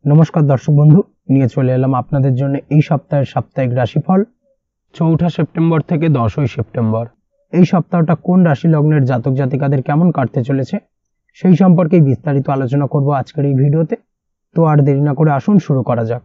নমস্কার দর্শক বন্ধু, নিয়ে চলে এলাম আপনাদের জন্য এই সপ্তাহের সাপ্তাহিক রাশিফল 4 সেপ্টেম্বর থেকে 10 সেপ্টেম্বর। এই সপ্তাহটা কোন রাশি লগ্নের জাতক জাতিকাদের কেমন কাটতে চলেছে সেই সম্পর্কে বিস্তারিত আলোচনা করব আজকের এই ভিডিওতে। তো আর দেরি না করে আসুন শুরু করা যাক।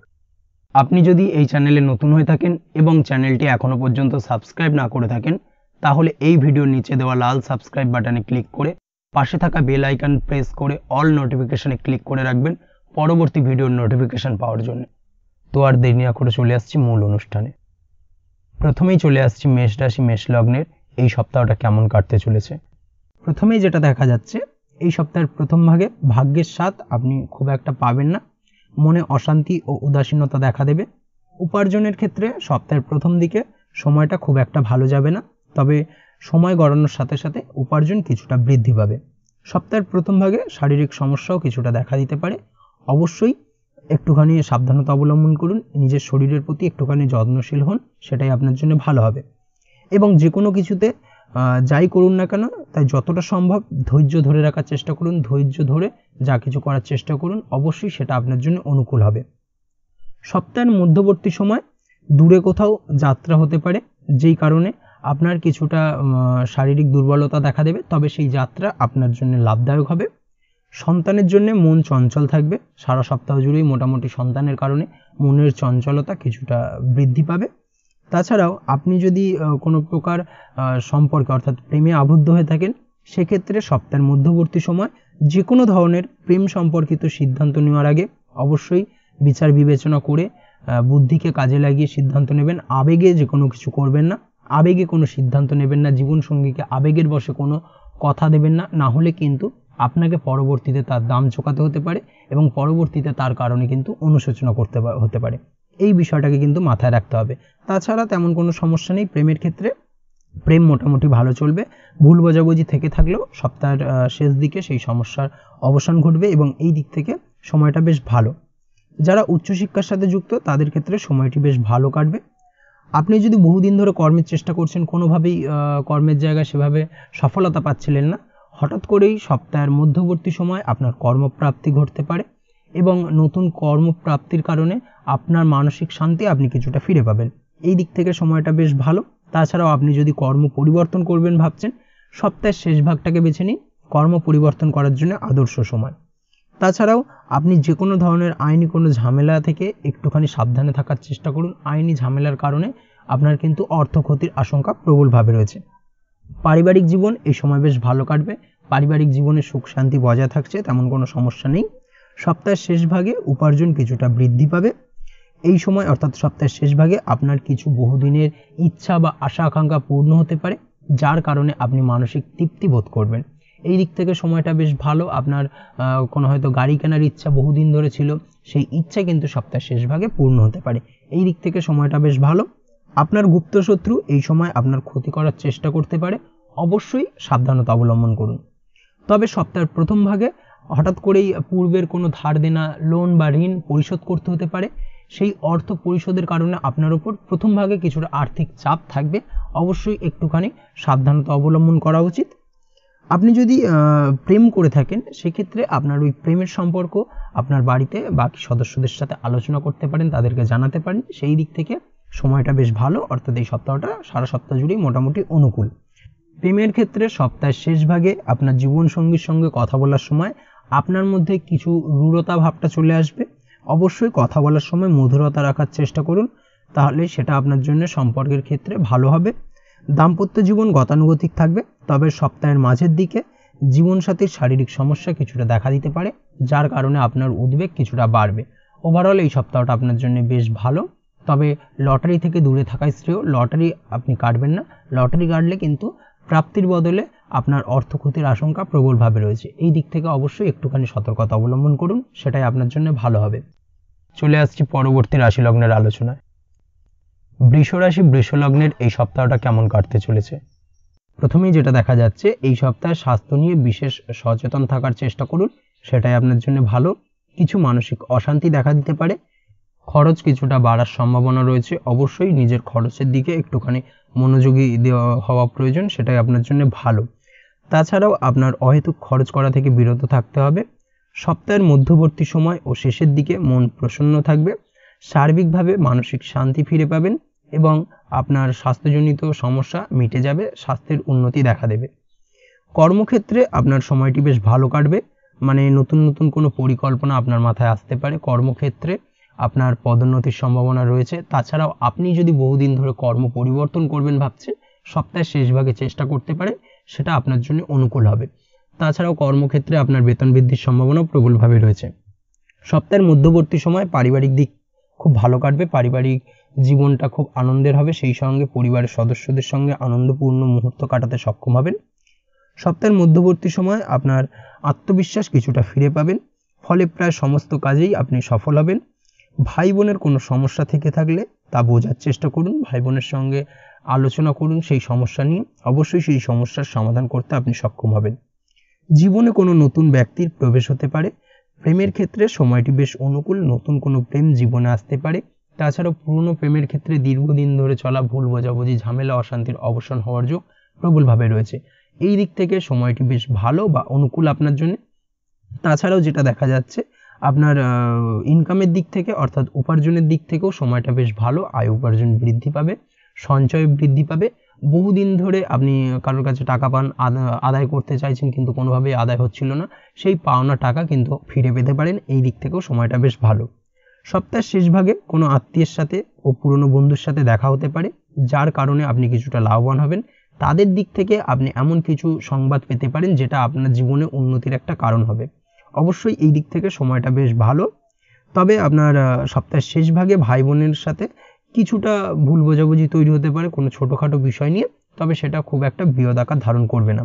আপনি যদি এই চ্যানেলে নতুন হয়ে থাকেন এবং চ্যানেলটি এখনো পর্যন্ত সাবস্ক্রাইব না করে থাকেন, তাহলে এই ভিডিওর নিচে দেওয়া লাল সাবস্ক্রাইব বাটনে ক্লিক করে পাশে থাকা বেল আইকন প্রেস করে অল নোটিফিকেশনে ক্লিক করে রাখবেন পরবর্তী ভিডিওর নোটিফিকেশন পাওয়ার জন্য। তো আর দেরি না করে চলে আসছি মূল অনুষ্ঠানে। প্রথমেই চলে আসছি মেষ রাশি মেষ লগ্নের এই সপ্তাহটা কেমন কাটতে চলেছে। প্রথমেই যেটা দেখা যাচ্ছে, এই সপ্তাহের প্রথম ভাগে ভাগ্যের স্বাদ আপনি খুব একটা পাবেন না, মনে অশান্তি ও উদাসীনতা দেখা দেবে। উপার্জনের ক্ষেত্রে সপ্তাহের প্রথম দিকে সময়টা খুব একটা ভালো যাবে না, তবে সময় গড়ানোর সাথে সাথে উপার্জন কিছুটা বৃদ্ধি পাবে। সপ্তাহের প্রথম ভাগে শারীরিক সমস্যাও কিছুটা দেখা দিতে পারে। অবশ্যই একটুখানি সাবধানতা অবলম্বন করুন, নিজের শরীরের প্রতি একটুখানি যত্নশীল হন, সেটাই আপনার জন্য ভালো হবে। এবং যে কোনো কিছুতে যাই করুন না কেন, তাই যতটা সম্ভব ধৈর্য ধরে রাখার চেষ্টা করুন, ধৈর্য ধরে যা কিছু করার চেষ্টা করুন, অবশ্যই সেটা আপনার জন্য অনুকূল হবে। সপ্তাহের মধ্যবর্তী সময় দূরে কোথাও যাত্রা হতে পারে, যেই কারণে আপনার কিছুটা শারীরিক দুর্বলতা দেখা দেবে, তবে সেই যাত্রা আপনার জন্য লাভদায়ক হবে। সন্তানের জন্য মন চঞ্চল থাকবে, সারা সপ্তাহ জুড়েই মোটামুটি সন্তানের কারণে মনের চঞ্চলতা কিছুটা বৃদ্ধি পাবে। তাছাড়াও আপনি যদি কোনো প্রকার সম্পর্কে অর্থাৎ প্রেমে আবদ্ধ হয়ে থাকেন, সেক্ষেত্রে সপ্তাহের মধ্যবর্তী সময় যে কোনো ধরনের প্রেম সম্পর্কিত সিদ্ধান্ত নেওয়ার আগে অবশ্যই বিচার বিবেচনা করে বুদ্ধিকে কাজে লাগিয়ে সিদ্ধান্ত নেবেন। আবেগে যে কোনো কিছু করবেন না, আবেগে কোনো সিদ্ধান্ত নেবেন না, জীবনসঙ্গীকে আবেগের বশে কোনো কথা দেবেন না, না হলে কিন্তু আপনাকে পরবর্তীতে তার দাম চোকাতে হতে পারে এবং পরবর্তীতে তার কারণে কিন্তু অনুশোচনা করতে হতে পারে। এই বিষয়টাকে কিন্তু মাথায় রাখতে হবে। তাছাড়া তেমন কোনো সমস্যা নেই প্রেমের ক্ষেত্রে, প্রেম মোটামুটি ভালো চলবে। ভুল বোঝাবুঝি থেকে থাকলেও সপ্তাহের শেষ দিকে সেই সমস্যার অবসান ঘটবে এবং এই দিক থেকে সময়টা বেশ ভালো। যারা উচ্চশিক্ষার সাথে যুক্ত তাদের ক্ষেত্রে সময়টি বেশ ভালো কাটবে। আপনি যদি বহুদিন ধরে কর্মের চেষ্টা করছেন, কোনোভাবেই কর্মের জায়গায় সেভাবে সফলতা পাচ্ছিলেন না, হঠাৎ করেই সপ্তাহের মধ্যবর্তী সময় আপনার কর্মপ্রাপ্তি ঘটতে পারে এবং নতুন কর্মপ্রাপ্তির কারণে আপনার মানসিক শান্তি আপনি কিছুটা ফিরে পাবেন। এই দিক থেকে সময়টা বেশ ভালো। তাছাড়াও আপনি যদি কর্ম পরিবর্তন করবেন ভাবছেন, সপ্তাহের শেষ ভাগটাকে বেছে নিন কর্ম পরিবর্তন করার জন্য আদর্শ সময়। তাছাড়াও আপনি যে কোনো ধরনের আইনি কোনো ঝামেলা থেকে একটুখানি সাবধানে থাকার চেষ্টা করুন। আইনি ঝামেলার কারণে আপনার কিন্তু অর্থ ক্ষতির আশঙ্কা প্রবলভাবে রয়েছে। পারিবারিক জীবন এই সময় বেশ ভালো কাটবে, পারিবারিক জীবনে সুখ শান্তি বজায় থাকছে, তেমন কোনো সমস্যা নেই। সপ্তাহের শেষ ভাগে উপার্জন কিছুটা বৃদ্ধি পাবে। এই সময় অর্থাৎ সপ্তাহের শেষ ভাগে আপনার কিছু বহুদিনের ইচ্ছা বা আশা আকাঙ্ক্ষা পূর্ণ হতে পারে, যার কারণে আপনি মানসিক তৃপ্তি বোধ করবেন। এই দিক থেকে সময়টা বেশ ভালো। আপনার কোনো হয়তো গাড়ি কেনার ইচ্ছা বহুদিন ধরে ছিল, সেই ইচ্ছা কিন্তু সপ্তাহের শেষ ভাগে পূর্ণ হতে পারে। এই দিক থেকে সময়টা বেশ ভালো। আপনার গুপ্ত শত্রু এই সময় আপনার ক্ষতি করার চেষ্টা করতে পারে, অবশ্যই সাবধানতা অবলম্বন করুন। তবে সপ্তাহের প্রথম ভাগে হঠাৎ করেই পূর্বের কোনো ধার দেনা, লোন বা ঋণ পরিশোধ করতে হতে পারে। সেই অর্থ পরিশোধের কারণে আপনার উপর প্রথম ভাগে কিছুটা আর্থিক চাপ থাকবে, অবশ্যই একটুখানি সাবধানতা অবলম্বন করা উচিত। আপনি যদি প্রেম করে থাকেন, সেক্ষেত্রে আপনার ওই প্রেমের সম্পর্ক আপনার বাড়িতে বাকি সদস্যদের সাথে আলোচনা করতে পারেন, তাদেরকে জানাতে পারেন। সেই দিক থেকে সময়টা বেশ ভালো, অর্থাৎ এই সপ্তাহটা সারা সপ্তাহ জুড়েই মোটামুটি অনুকূল। প্রেমের ক্ষেত্রে সপ্তাহের শেষ ভাগে আপনার জীবনসঙ্গীর সঙ্গে কথা বলার সময় আপনার মধ্যে কিছু রূঢ়তা ভাবটা চলে আসবে। অবশ্যই কথা বলার সময় মধুরতা রাখার চেষ্টা করুন, তাহলে সেটা আপনার জন্য সম্পর্কের ক্ষেত্রে ভালো হবে। দাম্পত্য জীবন গতানুগতিক থাকবে, তবে সপ্তাহের মাঝের দিকে জীবনসাথীর শারীরিক সমস্যা কিছুটা দেখা দিতে পারে, যার কারণে আপনার উদ্বেগ কিছুটা বাড়বে। ওভারঅল এই সপ্তাহটা আপনার জন্য বেশ ভালো, তবে লটারি থেকে দূরে থাকাই শ্রেয়। লটারি আপনি কাটবেন না, লটারি কাটলে কিন্তু প্রাপ্তির বদলে আপনার অর্থ ক্ষতির আশঙ্কা প্রবলভাবে রয়েছে। এই দিক থেকে অবশ্যই একটুখানি সতর্কতা অবলম্বন করুন, সেটাই আপনার জন্য ভালো হবে। চলে আসছি পরবর্তী রাশি লগ্নের আলোচনায়। বৃষ রাশি বৃষ লগ্নের এই সপ্তাহটা কেমন কাটতে চলেছে। প্রথমেই যেটা দেখা যাচ্ছে, এই সপ্তাহে স্বাস্থ্য নিয়ে বিশেষ সচেতন থাকার চেষ্টা করুন, সেটাই আপনার জন্য ভালো। কিছু মানসিক অশান্তি দেখা দিতে পারে, খরচ কিছুটা বাড়ার সম্ভাবনা রয়েছে। অবশ্যই নিজের খরচের দিকে একটুখানি মনোযোগী হওয়া প্রয়োজন, সেটাই আপনার জন্য ভালো। তাছাড়াও আপনার অহেতুক খরচ করা থেকে বিরত থাকতে হবে। সপ্তাহের মধ্যবর্তী সময় ও শেষের দিকে মন প্রসন্ন থাকবে, সার্বিকভাবে মানসিক শান্তি ফিরে পাবেন এবং আপনার স্বাস্থ্যজনিত সমস্যা মিটে যাবে, স্বাস্থ্যের উন্নতি দেখা দেবে। কর্মক্ষেত্রে আপনার সময়টি বেশ ভালো কাটবে, মানে নতুন নতুন কোনো পরিকল্পনা আপনার মাথায় আসতে পারে। কর্মক্ষেত্রে আপনার পদোন্নতির সম্ভাবনা রয়েছে। তাছাড়াও আপনি যদি বহুদিন ধরে কর্ম পরিবর্তন করবেন ভাবছেন, সপ্তাহের শেষ ভাগে চেষ্টা করতে পারেন, সেটা আপনার জন্য অনুকূল হবে। তাছাড়াও কর্মক্ষেত্রে আপনার বেতন বৃদ্ধির সম্ভাবনাও প্রবলভাবে রয়েছে। সপ্তাহের মধ্যবর্তী সময় পারিবারিক দিক খুব ভালো কাটবে, পারিবারিক জীবনটা খুব আনন্দের হবে, সেই সঙ্গে পরিবারের সদস্যদের সঙ্গে আনন্দপূর্ণ মুহূর্ত কাটাতে সক্ষম হবেন। সপ্তাহের মধ্যবর্তী সময় আপনার আত্মবিশ্বাস কিছুটা ফিরে পাবেন, ফলে প্রায় সমস্ত কাজেই আপনি সফল হবেন। ভাই বোনের কোনো সমস্যা থেকে থাকলে তা বোঝার চেষ্টা করুন, ভাই বোনের সঙ্গে আলোচনা করুন সেই সমস্যা নিয়ে, অবশ্যই সেই সমস্যার সমাধান করতে আপনি সক্ষম হবেন। জীবনে কোনো নতুন ব্যক্তির প্রবেশ হতে পারে। প্রেমের ক্ষেত্রে সময়টি বেশ অনুকূল, নতুন কোনো প্রেম জীবনে আসতে পারে। তাছাড়াও পুরনো প্রেমের ক্ষেত্রে দীর্ঘদিন ধরে চলা ভুল বোঝাবুঝি, ঝামেলা, অশান্তির অবসান হওয়ার যোগ প্রবলভাবে রয়েছে। এই দিক থেকে সময়টি বেশ ভালো বা অনুকূল আপনার জন্য। তাছাড়াও যেটা দেখা যাচ্ছে, আপনার ইনকামের দিক থেকে অর্থাৎ উপার্জনের দিক থেকেও সময়টা বেশ ভালো, আয় উপার্জন বৃদ্ধি পাবে, সঞ্চয় বৃদ্ধি পাবে। বহুদিন ধরে আপনি কারোর কাছে টাকা পান, আদায় করতে চাইছেন কিন্তু কোনোভাবেই আদায় হচ্ছিল না, সেই পাওনা টাকা কিন্তু ফিরে পেতে পারেন। এই দিক থেকেও সময়টা বেশ ভালো। সপ্তাহের শেষ ভাগে কোনো আত্মীয়ের সাথে ও পুরনো বন্ধুর সাথে দেখা হতে পারে, যার কারণে আপনি কিছুটা লাভবান হবেন। তাদের দিক থেকে আপনি এমন কিছু সংবাদ পেতে পারেন যেটা আপনার জীবনে উন্নতির একটা কারণ হবে। অবশ্যই এই দিক থেকে সময়টা বেশ ভালো। তবে আপনার সপ্তাহের শেষ ভাগে ভাই বোনের সাথে কিছুটা ভুল বোঝাবুঝি তৈরি হতে পারে কোনো ছোটোখাটো বিষয় নিয়ে, তবে সেটা খুব একটা বৃহৎ আকার ধারণ করবে না।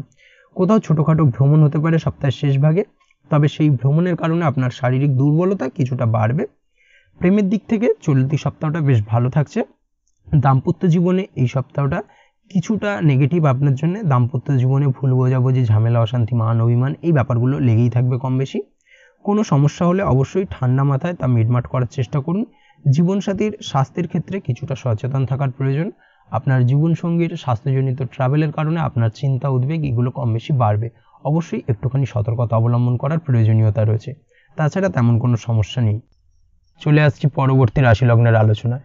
কোথাও ছোটোখাটো ভ্রমণ হতে পারে সপ্তাহের শেষ ভাগে, তবে সেই ভ্রমণের কারণে আপনার শারীরিক দুর্বলতা কিছুটা বাড়বে। প্রেমের দিক থেকে চলতি সপ্তাহটা বেশ ভালো থাকছে। দাম্পত্য জীবনে এই সপ্তাহটা কিছুটা নেগেটিভ আপনার জন্য। দাম্পত্য জীবনে ভুল বোঝাবুঝি, ঝামেলা, অশান্তি, মান অভিমান এই ব্যাপারগুলো লেগেই থাকবে কম বেশি। কোনো সমস্যা হলে অবশ্যই ঠান্ডা মাথায় তা মিটমাট করার চেষ্টা করুন। জীবনসাথীর স্বাস্থ্যের ক্ষেত্রে কিছুটা সচেতন থাকার প্রয়োজন। আপনার জীবনসঙ্গীর স্বাস্থ্যজনিত ট্রাভেলের কারণে আপনার চিন্তা, উদ্বেগ এগুলো কম বেশি বাড়বে। অবশ্যই একটুখানি সতর্কতা অবলম্বন করার প্রয়োজনীয়তা রয়েছে। তাছাড়া তেমন কোনো সমস্যা নেই। চলে আসছি পরবর্তী রাশি লগ্নের আলোচনায়।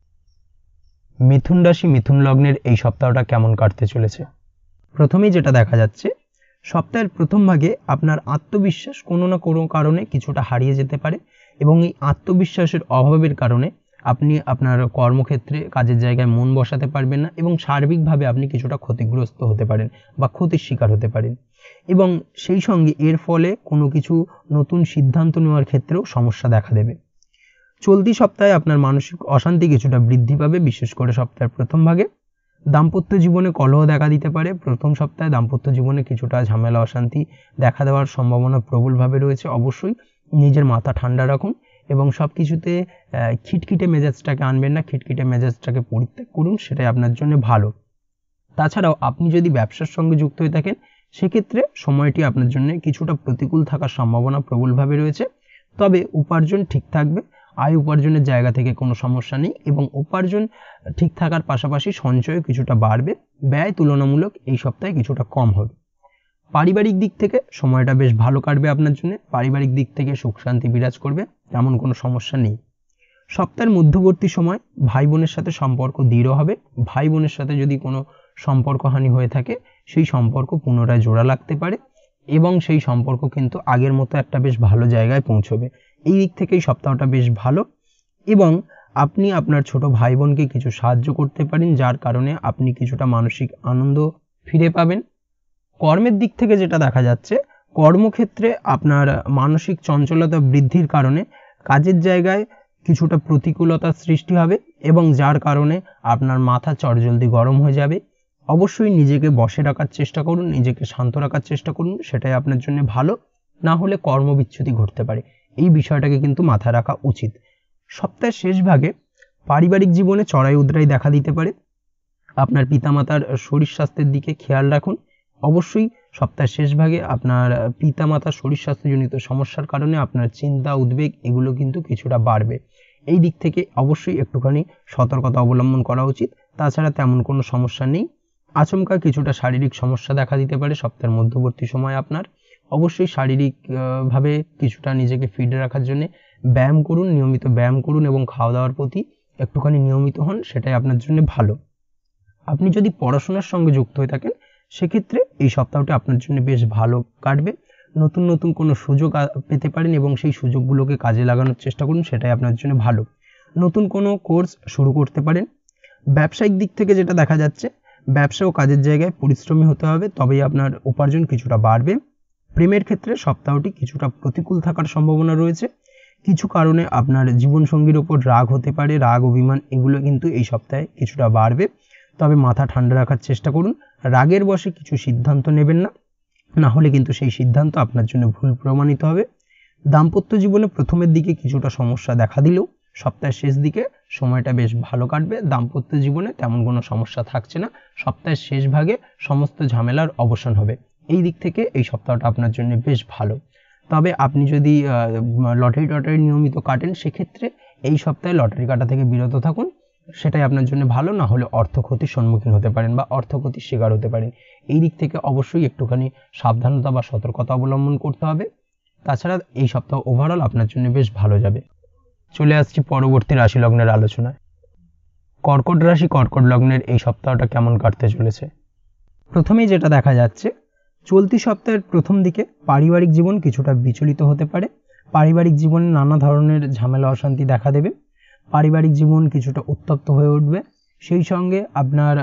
মিথুন রাশি, মিথুন লগ্নের এই সপ্তাহটা কেমন কাটতে চলেছে? প্রথমেই যেটা দেখা যাচ্ছে, সপ্তাহের প্রথম ভাগে আপনার আত্মবিশ্বাস কোনো না কোনো কারণে কিছুটা হারিয়ে যেতে পারে এবং এই আত্মবিশ্বাসের অভাবের কারণে আপনি আপনার কর্মক্ষেত্রে, কাজের জায়গায় মন বসাতে পারবেন না এবং সার্বিকভাবে আপনি কিছুটা ক্ষতিগ্রস্ত হতে পারেন বা ক্ষতির শিকার হতে পারেন। এবং সেই সঙ্গে এর ফলে কোনো কিছু নতুন সিদ্ধান্ত নেওয়ার ক্ষেত্রেও সমস্যা দেখা দেবে। চলতি সপ্তাহে আপনার মানসিক অশান্তি কিছুটা বৃদ্ধি পাবে, বিশেষ করে সপ্তাহের প্রথম ভাগে। দাম্পত্য জীবনে কলহ দেখা দিতে পারে। প্রথম সপ্তাহে দাম্পত্য জীবনে কিছুটা ঝামেলা, অশান্তি দেখা দেওয়ার সম্ভাবনা প্রবলভাবে রয়েছে। অবশ্যই নিজের মাথা ঠান্ডা রাখুন এবং সব কিছুতে খিটখিটে মেজাজটাকে আনবেন না, খিটখিটে মেজাজটাকে পরিত্যাগ করুন, সেটাই আপনার জন্য ভালো। তাছাড়াও আপনি যদি ব্যবসার সঙ্গে যুক্ত হয়ে থাকেন, সেক্ষেত্রে সময়টি আপনার জন্য কিছুটা প্রতিকূল থাকার সম্ভাবনা প্রবলভাবে রয়েছে। তবে উপার্জন ঠিক থাকবে, আয় উপার্জনের জায়গা থেকে কোনো সমস্যা নেই এবং উপার্জন ঠিক থাকার পাশাপাশি সঞ্চয় কিছুটা বাড়বে। ব্যয় তুলনামূলক এই সপ্তাহে কিছুটা কম হবে। পারিবারিক দিক থেকে সময়টা বেশ ভালো কাটবে আপনার জন্য। পারিবারিক দিক থেকে সুখ শান্তি বিরাজ করবে, তেমন কোনো সমস্যা নেই। সপ্তাহের মধ্যবর্তী সময় ভাই বোনের সাথে সম্পর্ক দৃঢ় হবে। ভাই বোনের সাথে যদি কোনো সম্পর্কহানি হয়ে থাকে, সেই সম্পর্ক পুনরায় জোড়া লাগতে পারে এবং সেই সম্পর্ক কিন্তু আগের মতো একটা বেশ ভালো জায়গায় পৌঁছবে। এই দিক থেকেই সপ্তাহটা বেশ ভালো এবং আপনি আপনার ছোট ভাই বোনকে কিছু সাহায্য করতে পারেন, যার কারণে আপনি কিছুটা মানসিক আনন্দ ফিরে পাবেন। কর্মের দিক থেকে যেটা দেখা যাচ্ছে, কর্মক্ষেত্রে আপনার মানসিক চঞ্চলতা বৃদ্ধির কারণে কাজের জায়গায় কিছুটা প্রতিকূলতার সৃষ্টি হবে এবং যার কারণে আপনার মাথা চটজলদি গরম হয়ে যাবে। অবশ্যই নিজেকে বশে রাখার চেষ্টা করুন, নিজেকে শান্ত রাখার চেষ্টা করুন, সেটাই আপনার জন্য ভালো। না হলে কর্মবিচ্যুতি ঘটতে পারে, এই বিষয়টাকে কিন্তু মাথায় রাখা উচিত। সপ্তাহের শেষ ভাগে পারিবারিক জীবনে চড়াই উতরাই দেখা দিতে পারে। আপনার পিতামাতার শরীর স্বাস্থ্যের দিকে খেয়াল রাখুন। অবশ্যই সপ্তাহের শেষ ভাগে আপনার পিতামাতার শরীর স্বাস্থ্যজনিত সমস্যার কারণে আপনার চিন্তা, উদ্বেগ এগুলো কিন্তু কিছুটা বাড়বে। এই দিক থেকে অবশ্যই একটুখানি সতর্কতা অবলম্বন করা উচিত। তাছাড়া তেমন কোনো সমস্যা নেই। আচমকা কিছুটা শারীরিক সমস্যা দেখা দিতে পারে সপ্তাহের মধ্যবর্তী সময় আপনার। অবশ্যই শারীরিক ভাবে কিছুটা নিজেকে ফিট রাখার জন্য ব্যায়াম করুন, নিয়মিত ব্যায়াম করুন এবং খাওয়া দাওয়ার প্রতি একটুখানি নিয়মিত হন, সেটাই আপনার জন্য ভালো। আপনি যদি পড়াশোনার সঙ্গে যুক্ত হয়ে থাকেন সেক্ষেত্রে এই সপ্তাহটি আপনার জন্য বেশ ভালো কাটবে। নতুন নতুন কোনো সুযোগ পেতে পারেন এবং সেই সুযোগগুলোকে কাজে লাগানোর চেষ্টা করুন, সেটাই আপনার জন্য ভালো। নতুন কোনো কোর্স শুরু করতে পারেন। ব্যবসায়িক দিক থেকে যেটা দেখা যাচ্ছে, ব্যবসা ও কাজের জায়গায় পরিশ্রমী হতে হবে, তবেই আপনার উপার্জন কিছুটা বাড়বে। প্রেমের ক্ষেত্রে সপ্তাহটি কিছুটা প্রতিকূল থাকার সম্ভাবনা রয়েছে। কিছু কারণে আপনার জীবনসঙ্গীর ওপর রাগ হতে পারে, রাগ অভিমান এগুলো কিন্তু এই সপ্তাহে কিছুটা বাড়বে, তবে মাথা ঠান্ডা রাখার চেষ্টা করুন। রাগের বশে কিছু সিদ্ধান্ত নেবেন না, না হলে কিন্তু সেই সিদ্ধান্ত আপনার জন্য ভুল প্রমাণিত হবে। দাম্পত্য জীবনে প্রথমের দিকে কিছুটা সমস্যা দেখা দিলেও সপ্তাহের শেষ দিকে সময়টা বেশ ভালো কাটবে। দাম্পত্য জীবনে তেমন কোনো সমস্যা থাকছে না, সপ্তাহের শেষ ভাগে সমস্ত ঝামেলার অবসান হবে। এই দিক থেকে এই সপ্তাহটা আপনার জন্য বেশ ভালো। তবে আপনি যদি লটারি নিয়মিত কাটেন সেক্ষেত্রে এই সপ্তাহে লটারি কাটা থেকে বিরত থাকুন, সেটাই আপনার জন্য ভালো। না হলে অর্থ ক্ষতির সম্মুখীন হতে পারেন বা অর্থ ক্ষতির শিকার হতে পারেন। এই দিক থেকে অবশ্যই একটুখানি সাবধানতা বা সতর্কতা অবলম্বন করতে হবে। তাছাড়া এই সপ্তাহ ওভারঅল আপনার জন্য বেশ ভালো যাবে। চলে আসছি পরবর্তী রাশি লগ্নের আলোচনায়। কর্কট রাশি কর্কট লগ্নের এই সপ্তাহটা কেমন কাটতে চলেছে? প্রথমেই যেটা দেখা যাচ্ছে, চলতি সপ্তাহের প্রথম দিকে পারিবারিক জীবন কিছুটা বিচলিত হতে পারে। পারিবারিক জীবনে নানা ধরনের ঝামেলা অশান্তি দেখা দেবে। পারিবারিক জীবন কিছুটা উত্তপ্ত হয়ে উঠবে। সেই সঙ্গে আপনার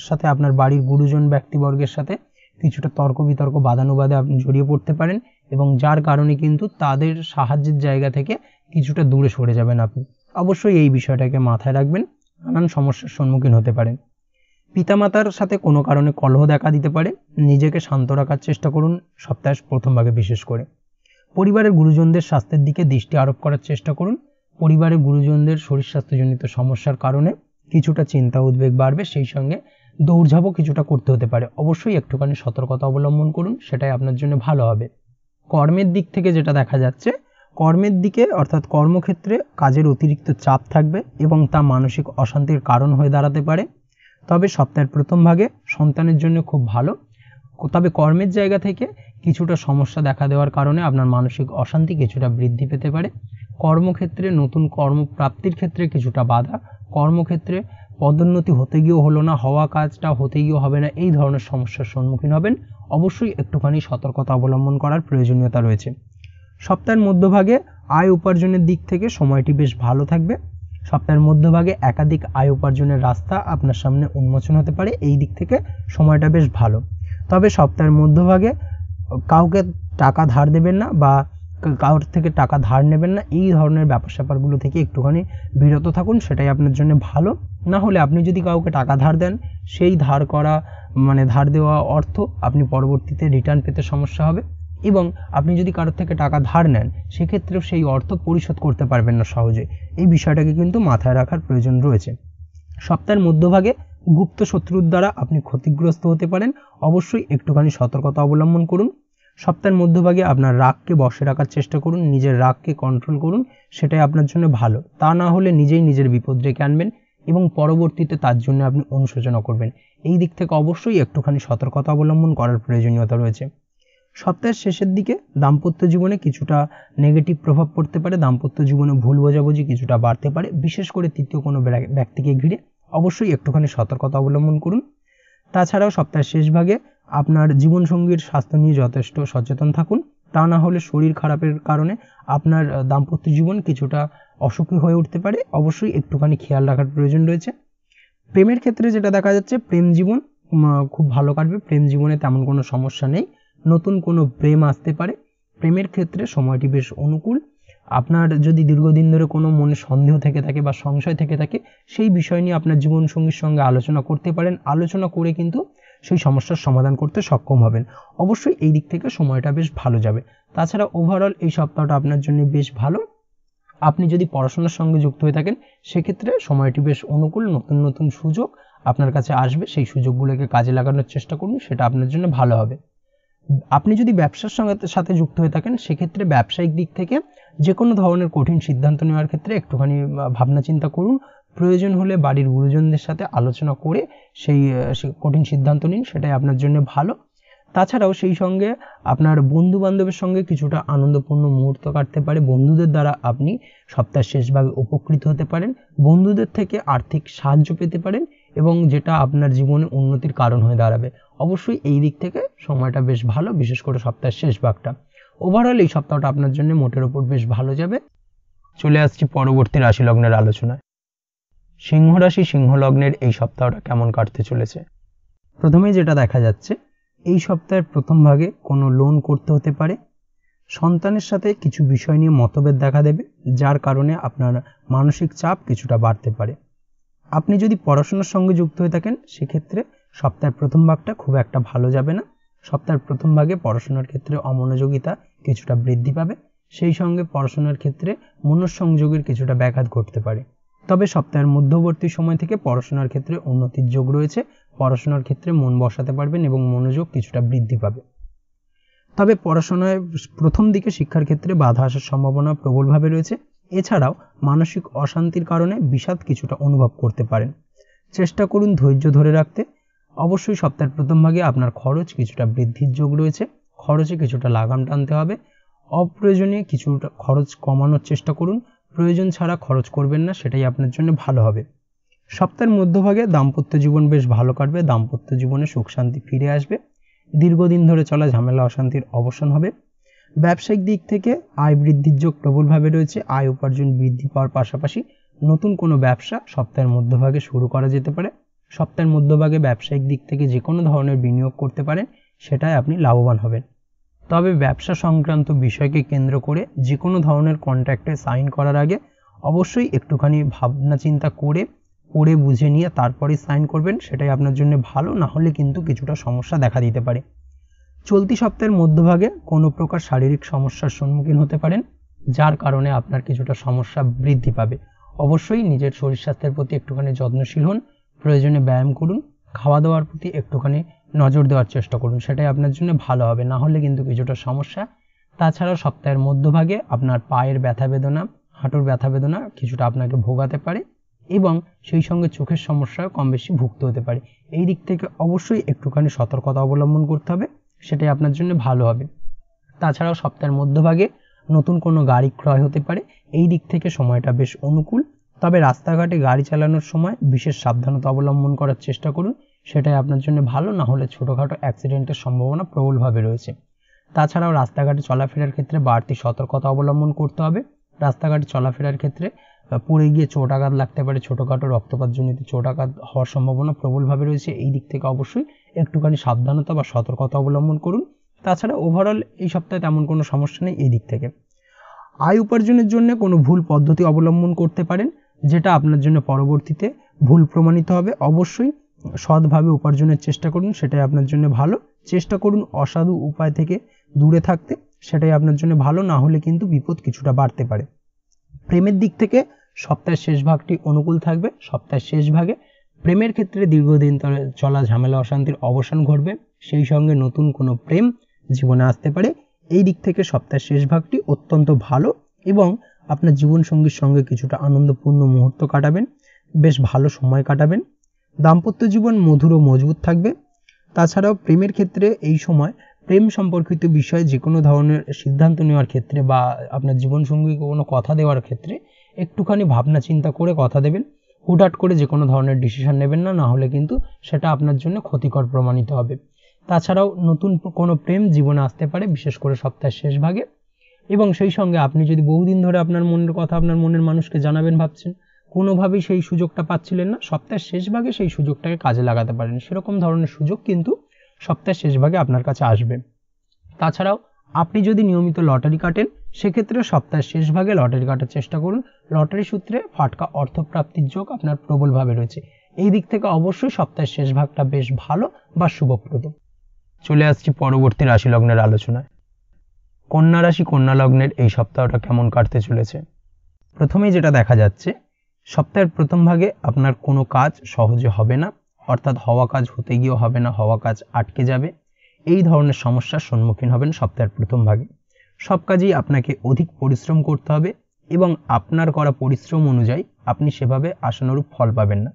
সাথে আপনার বাড়ির গুরুজন ব্যক্তিবর্গের সাথে কিছুটা তর্ক বিতর্ক বাদানুবাদে আপনি জড়িয়ে পড়তে পারেন এবং যার কারণে কিন্তু তাদের সাহায্যের জায়গা থেকে কিছুটা দূরে সরে যাবেন আপনি। অবশ্যই এই বিষয়টাকে মাথায় রাখবেন, নানান সমস্যার সম্মুখীন হতে পারেন। পিতামাতার সাথে কোনো কারণে কলহ দেখা দিতে পারে, নিজেকে শান্ত রাখার চেষ্টা করুন সপ্তাহের প্রথম ভাগে বিশেষ করে। পরিবারের গুরুজনদের স্বাস্থ্যের দিকে দৃষ্টি আরোপ করার চেষ্টা করুন। পরিবারের গুরুজনদের শরীর স্বাস্থ্যজনিত সমস্যার কারণে কিছুটা চিন্তা উদ্বেগ বাড়বে, সেই সঙ্গে দৌড়ঝাঁপও কিছুটা করতে হতে পারে। অবশ্যই একটুখানি সতর্কতা অবলম্বন করুন, সেটাই আপনার জন্য ভালো হবে। কর্মের দিক থেকে যেটা দেখা যাচ্ছে, কর্মের দিকে অর্থাৎ কর্মক্ষেত্রে কাজের অতিরিক্ত চাপ থাকবে এবং তা মানসিক অশান্তির কারণ হয়ে দাঁড়াতে পারে। তবে সপ্তাহের প্রথম ভাগে সন্তানের জন্য খুব ভালো, তবে কর্মের জায়গা থেকে কিছুটা সমস্যা দেখা দেওয়ার কারণে আপনার মানসিক অশান্তি কিছুটা বৃদ্ধি পেতে পারে। কর্মক্ষেত্রে নতুন কর্মপ্রাপ্তির ক্ষেত্রে কিছুটা বাধা, কর্মক্ষেত্রে পদোন্নতি হতে গিয়েও হলো না, হওয়া কাজটা হতে গিয়েও হবে না, এই ধরনের সমস্যার সম্মুখীন হবেন। অবশ্যই একটুখানি সতর্কতা অবলম্বন করার প্রয়োজনীয়তা রয়েছে। সপ্তাহের মধ্যভাগে আয় উপার্জনের দিক থেকে সময়টি বেশ ভালো থাকবে। সপ্তাহের মধ্যভাগে একাধিক আয় উপার্জনের রাস্তা আপনার সামনে উন্মোচন হতে পারে, এই দিক থেকে সময়টা বেশ ভালো। তবে সপ্তাহের মধ্যভাগে কাউকে টাকা ধার দেবেন না বা কারোর থেকে টাকা ধার নেবেন না, এই ধরনের ব্যাপার স্যাপারগুলো থেকে একটুখানি বিরত থাকুন, সেটাই আপনার জন্য ভালো। না হলে আপনি যদি কাউকে টাকা ধার দেন, সেই ধার করা ধার দেওয়া অর্থ আপনি পরবর্তীতে রিটার্ন পেতে সমস্যা হবে এবং আপনি যদি কারোর থেকে টাকা ধার নেন সেক্ষেত্রেও সেই অর্থ পরিশোধ করতে পারবেন না সহজে। এই বিষয়টাকে কিন্তু মাথায় রাখার প্রয়োজন রয়েছে। সপ্তাহের মধ্যভাগে গুপ্ত শত্রুর দ্বারা আপনি ক্ষতিগ্রস্ত হতে পারেন, অবশ্যই একটুখানি সতর্কতা অবলম্বন করুন। সপ্তাহের মধ্যভাগে আপনার রাগকে বশে রাখার চেষ্টা করুন, নিজের রাগকে কন্ট্রোল করুন, সেটাই আপনার জন্য ভালো। তা না হলে নিজেই নিজের বিপদ ডেকে আনবেন এবং পরবর্তীতে তার জন্য আপনি অনুশোচনা করবেন। এই দিক থেকে অবশ্যই একটুখানি সতর্কতা অবলম্বন করার প্রয়োজনীয়তা রয়েছে। সপ্তাহের শেষের দিকে দাম্পত্য জীবনে কিছুটা নেগেটিভ প্রভাব পড়তে পারে, দাম্পত্য জীবনে ভুল বোঝাবুঝি কিছুটা বাড়তে পারে, বিশেষ করে তৃতীয় কোনো ব্যক্তিকে ঘিরে। অবশ্যই একটুখানি সতর্কতা অবলম্বন করুন। তাছাড়াও সপ্তাহের শেষ ভাগে আপনার জীবনসঙ্গীর স্বাস্থ্য নিয়ে যথেষ্ট সচেতন থাকুন, তা না হলে শরীর খারাপের কারণে আপনার দাম্পত্য জীবন কিছুটা অসুখী হয়ে উঠতে পারে। অবশ্যই একটুখানি খেয়াল রাখার প্রয়োজন রয়েছে। প্রেমের ক্ষেত্রে যেটা দেখা যাচ্ছে, প্রেম জীবন খুব ভালো কাটবে, প্রেম জীবনে তেমন কোনো সমস্যা নেই, নতুন কোনো প্রেম আসতে পারে। প্রেমের ক্ষেত্রে সময়টি বেশ অনুকূল। আপনার যদি দীর্ঘদিন ধরে কোনো মনে সন্দেহ থেকে থাকে বা সংশয় থেকে থাকে, সেই বিষয় নিয়ে আপনার জীবনসঙ্গীর সঙ্গে আলোচনা করতে পারেন, আলোচনা করে কিন্তু সেই সমস্যার সমাধান করতে সক্ষম হবেন। অবশ্যই এই দিক থেকে সময়টা বেশ ভালো যাবে। তাছাড়া ওভারঅল এই সপ্তাহটা আপনার জন্য বেশ ভালো। আপনি যদি পড়াশোনার সঙ্গে যুক্ত হয়ে থাকেন সেক্ষেত্রে সময়টি বেশ অনুকূল, নতুন নতুন সুযোগ আপনার কাছে আসবে, সেই সুযোগগুলোকে কাজে লাগানোর চেষ্টা করুন, সেটা আপনার জন্য ভালো হবে। আপনি যদি ব্যবসার সাথে যুক্ত হয়ে থাকেন সেক্ষেত্রে ব্যবসায়িক দিক থেকে যে কোনো ধরনের কঠিন সিদ্ধান্ত নেওয়ার ক্ষেত্রে একটুখানি ভাবনা চিন্তা করুন, প্রয়োজন হলে বাড়ির গুরুজনদের সাথে আলোচনা করে সেই কঠিন সিদ্ধান্ত নিন, সেটাই আপনার জন্য ভালো। তাছাড়াও সেই সঙ্গে আপনার বন্ধু বান্ধবের সঙ্গে কিছুটা আনন্দপূর্ণ মুহূর্ত কাটতে পারে। বন্ধুদের দ্বারা আপনি সপ্তাহের শেষ ভাগে উপকৃত হতে পারেন, বন্ধুদের থেকে আর্থিক সাহায্য পেতে পারেন এবং যেটা আপনার জীবনে উন্নতির কারণ হয়ে দাঁড়াবে। অবশ্যই এই দিক থেকে সময়টা বেশ ভালো, বিশেষ করে সপ্তাহের শেষ ভাগটা। ওভারঅল এই সপ্তাহটা আপনার জন্য মোটের উপর বেশ ভালো যাবে। চলে আসছি পরবর্তী রাশি লগ্নের আলোচনায়। সিংহ রাশি সিংহ লগ্নের এই সপ্তাহটা কেমন কাটতে চলেছে। প্রথমেই যেটা দেখা যাচ্ছে, এই সপ্তাহের প্রথম ভাগে কোনো লোন করতে হতে পারে, সন্তানের সাথে কিছু বিষয় নিয়ে মতভেদ দেখা দেবে, যার কারণে আপনার মানসিক চাপ কিছুটা বাড়তে পারে। আপনি যদি পড়াশোনার সঙ্গে যুক্ত হয়ে থাকেন সেক্ষেত্রে সপ্তাহের প্রথম ভাগটা খুব একটা ভালো যাবে না। সপ্তাহের প্রথম ভাগে পড়াশোনার ক্ষেত্রে অমনোযোগিতা কিছুটা বৃদ্ধি পাবে, সেই সঙ্গে পড়াশোনার ক্ষেত্রে মনঃসংযোগের কিছুটা ব্যাঘাত ঘটতে পারে। তবে সপ্তাহের মধ্যবর্তী সময় থেকে পড়াশোনার ক্ষেত্রে উন্নতির যোগ রয়েছে, পড়াশোনার ক্ষেত্রে মন বসাতে পারবেন এবং মনোযোগ কিছুটা বৃদ্ধি পাবে। তবে পড়াশোনায় প্রথম দিকে শিক্ষার ক্ষেত্রে বাধা আসার সম্ভাবনা প্রবলভাবে রয়েছে। এছাড়াও মানসিক অশান্তির কারণে বিষাদ কিছুটা অনুভব করতে পারেন। চেষ্টা করুন ধৈর্য ধরে রাখতে। অবশ্যই সপ্তাহের প্রথম ভাগে আপনার খরচ কিছুটা বৃদ্ধির যোগ রয়েছে, খরচে কিছুটা লাগাম টানতে হবে। অপ্রয়োজনীয় কিছুটা খরচ কমানোর চেষ্টা করুন, প্রয়োজন ছাড়া খরচ করবেন না, সেটাই আপনার জন্য ভালো হবে। সপ্তাহের মধ্যভাগে দাম্পত্য জীবন বেশ ভালো কাটবে, দাম্পত্য জীবনে সুখ শান্তি ফিরে আসবে, দীর্ঘদিন ধরে চলা ঝামেলা অশান্তির অবসান হবে। ব্যবসায়িক দিক থেকে আয় বৃদ্ধির যোগ প্রবলভাবে রয়েছে, আয় উপার্জন বৃদ্ধি পাওয়ার পাশাপাশি নতুন কোনো ব্যবসা সপ্তাহের মধ্যভাগে শুরু করা যেতে পারে। সপ্তাহের মধ্যভাগে ব্যবসায়িক দিক থেকে যে কোনো ধরনের বিনিয়োগ করতে পারেন, সেটাই আপনি লাভবান হবেন। তবে ব্যবসা সংক্রান্ত বিষয়কে কেন্দ্র করে যে কোনো ধরনের কন্ট্রাক্টে সাইন করার আগে অবশ্যই একটুখানি ভাবনা চিন্তা করে পড়ে বুঝে নিয়ে তারপরেই সাইন করবেন, সেটাই আপনার জন্য ভালো, না হলে কিন্তু কিছুটা সমস্যা দেখা দিতে পারে। চলতি সপ্তাহের মধ্যভাগে কোনো প্রকার শারীরিক সমস্যার সম্মুখীন হতে পারেন, যার কারণে আপনার কিছুটা সমস্যা বৃদ্ধি পাবে। অবশ্যই নিজের শরীর স্বাস্থ্যের প্রতি একটুখানি যত্নশীল হন, প্রয়োজনে ব্যায়াম করুন, খাওয়া দাওয়ার প্রতি একটুখানি নজর দেওয়ার চেষ্টা করুন, সেটাই আপনার জন্য ভালো হবে, না হলে কিন্তু কিছুটা সমস্যা। তাছাড়াও সপ্তাহের মধ্যভাগে আপনার পায়ের ব্যথা বেদনা, হাঁটুর ব্যথা বেদনা কিছুটা আপনাকে ভোগাতে পারে এবং সেই সঙ্গে চোখের সমস্যাও কম বেশি ভুগতে হতে পারে। এই দিক থেকে অবশ্যই একটুখানি সতর্কতা অবলম্বন করতে হবে, সেটাই আপনার জন্য ভালো হবে। তাছাড়াও সপ্তাহের মধ্যভাগে নতুন কোনো গাড়ি ক্রয় হতে পারে, এই দিক থেকে সময়টা বেশ অনুকূল। তবে রাস্তাঘাটে গাড়ি চালানোর সময় বিশেষ সাবধানতা অবলম্বন করার চেষ্টা করুন, সেটাই আপনার জন্য ভালো, না হলে ছোটোখাটো অ্যাক্সিডেন্টের সম্ভাবনা প্রবলভাবে রয়েছে। তাছাড়াও রাস্তাঘাটে চলাফেরার ক্ষেত্রে বাড়তি সতর্কতা অবলম্বন করতে হবে। রাস্তাঘাটে চলাফেরার ক্ষেত্রে পড়ে গিয়ে চোট আঘাত লাগতে পারে, ছোটোখাটো রক্তপাতজনিত চোট আঘাত হওয়ার সম্ভাবনা প্রবলভাবে রয়েছে। এই দিক থেকে অবশ্যই একটুখানি সাবধানতা বা সতর্কতা অবলম্বন করুন। তাছাড়া ওভারঅল এই সপ্তাহে তেমন কোনো সমস্যা নেই এই দিক থেকে। আয় উপার্জনের জন্য কোনো ভুল পদ্ধতি অবলম্বন করতে পারেন, যেটা আপনার জন্য পরবর্তীতে ভুল প্রমাণিত হবে। অবশ্যই সৎভাবে উপার্জনের চেষ্টা করুন, সেটাই আপনার জন্য ভালো। চেষ্টা করুন অসাধু উপায় থেকে দূরে থাকতে, সেটাই আপনার জন্য ভালো, না হলে কিন্তু বিপদ কিছুটা বাড়তে পারে। প্রেমের দিক থেকে সপ্তাহের শেষ ভাগটি অনুকূল থাকবে। সপ্তাহের শেষ ভাগে প্রেমের ক্ষেত্রে দীর্ঘদিন ধরে চলা ঝামেলা অশান্তির অবসান ঘটবে, সেই সঙ্গে নতুন কোনো প্রেম জীবনে আসতে পারে। এই দিক থেকে সপ্তাহের শেষ ভাগটি অত্যন্ত ভালো এবং আপনার জীবনসঙ্গীর সঙ্গে কিছুটা আনন্দপূর্ণ মুহূর্ত কাটাবেন, বেশ ভালো সময় কাটাবেন। দাম্পত্য জীবন মধুর ও মজবুত থাকবে। তাছাড়াও প্রেমের ক্ষেত্রে এই সময় প্রেম সম্পর্কিত বিষয়ে যে কোনো ধরনের সিদ্ধান্ত নেওয়ার ক্ষেত্রে বা আপনার জীবনসঙ্গীকে কোনো কথা দেওয়ার ক্ষেত্রে একটুখানি ভাবনা চিন্তা করে কথা দেবেন। হুটহাট করে যে কোনো ধরনের ডিসিশন নেবেন না, না হলে কিন্তু সেটা আপনার জন্য ক্ষতিকর প্রমাণিত হবে। তাছাড়াও নতুন কোনো প্রেম জীবনে আসতে পারে, বিশেষ করে সপ্তাহের শেষ ভাগে। এবং সেই সঙ্গে আপনি যদি বহুদিন ধরে আপনার মনের কথা আপনার মনের মানুষকে জানাবেন ভাবছেন, কোনোভাবেই সেই সুযোগটা পাচ্ছিলেন না, সপ্তাহের শেষ ভাগে সেই সুযোগটাকে কাজে লাগাতে পারেন। সেরকম ধরনের সুযোগ কিন্তু সপ্তাহের শেষ ভাগে আপনার কাছে আসবে। তাছাড়াও আপনি যদি নিয়মিত লটারি কাটেন, সেক্ষেত্রে সপ্তাহের শেষ ভাগে লটারি কাটার চেষ্টা করুন। লটারি সূত্রে ফাটকা অর্থপ্রাপ্তির যোগ আপনার প্রবলভাবে রয়েছে। এই দিক থেকে অবশ্যই সপ্তাহের শেষ ভাগটা বেশ ভালো বা শুভপ্রদ। চলে আসছি পরবর্তী রাশি লগ্নের আলোচনায়। কন্যা রাশি কন্যা লগ্নের এই সপ্তাহটা কেমন কাটতে চলেছে। প্রথমেই যেটা দেখা যাচ্ছে, সপ্তাহের প্রথম ভাগে আপনার কোনো কাজ সহজে হবে না, অর্থাৎ হওয়া কাজ হতে গিয়েও হবে না, হওয়া কাজ আটকে যাবে। এই ধরনের সমস্যার সম্মুখীন হবেন সপ্তাহের প্রথম ভাগে। সব কাজেই আপনাকে অধিক পরিশ্রম করতে হবে এবং আপনার করা পরিশ্রম অনুযায়ী আপনি সেভাবে আশানুরূপ ফল পাবেন না।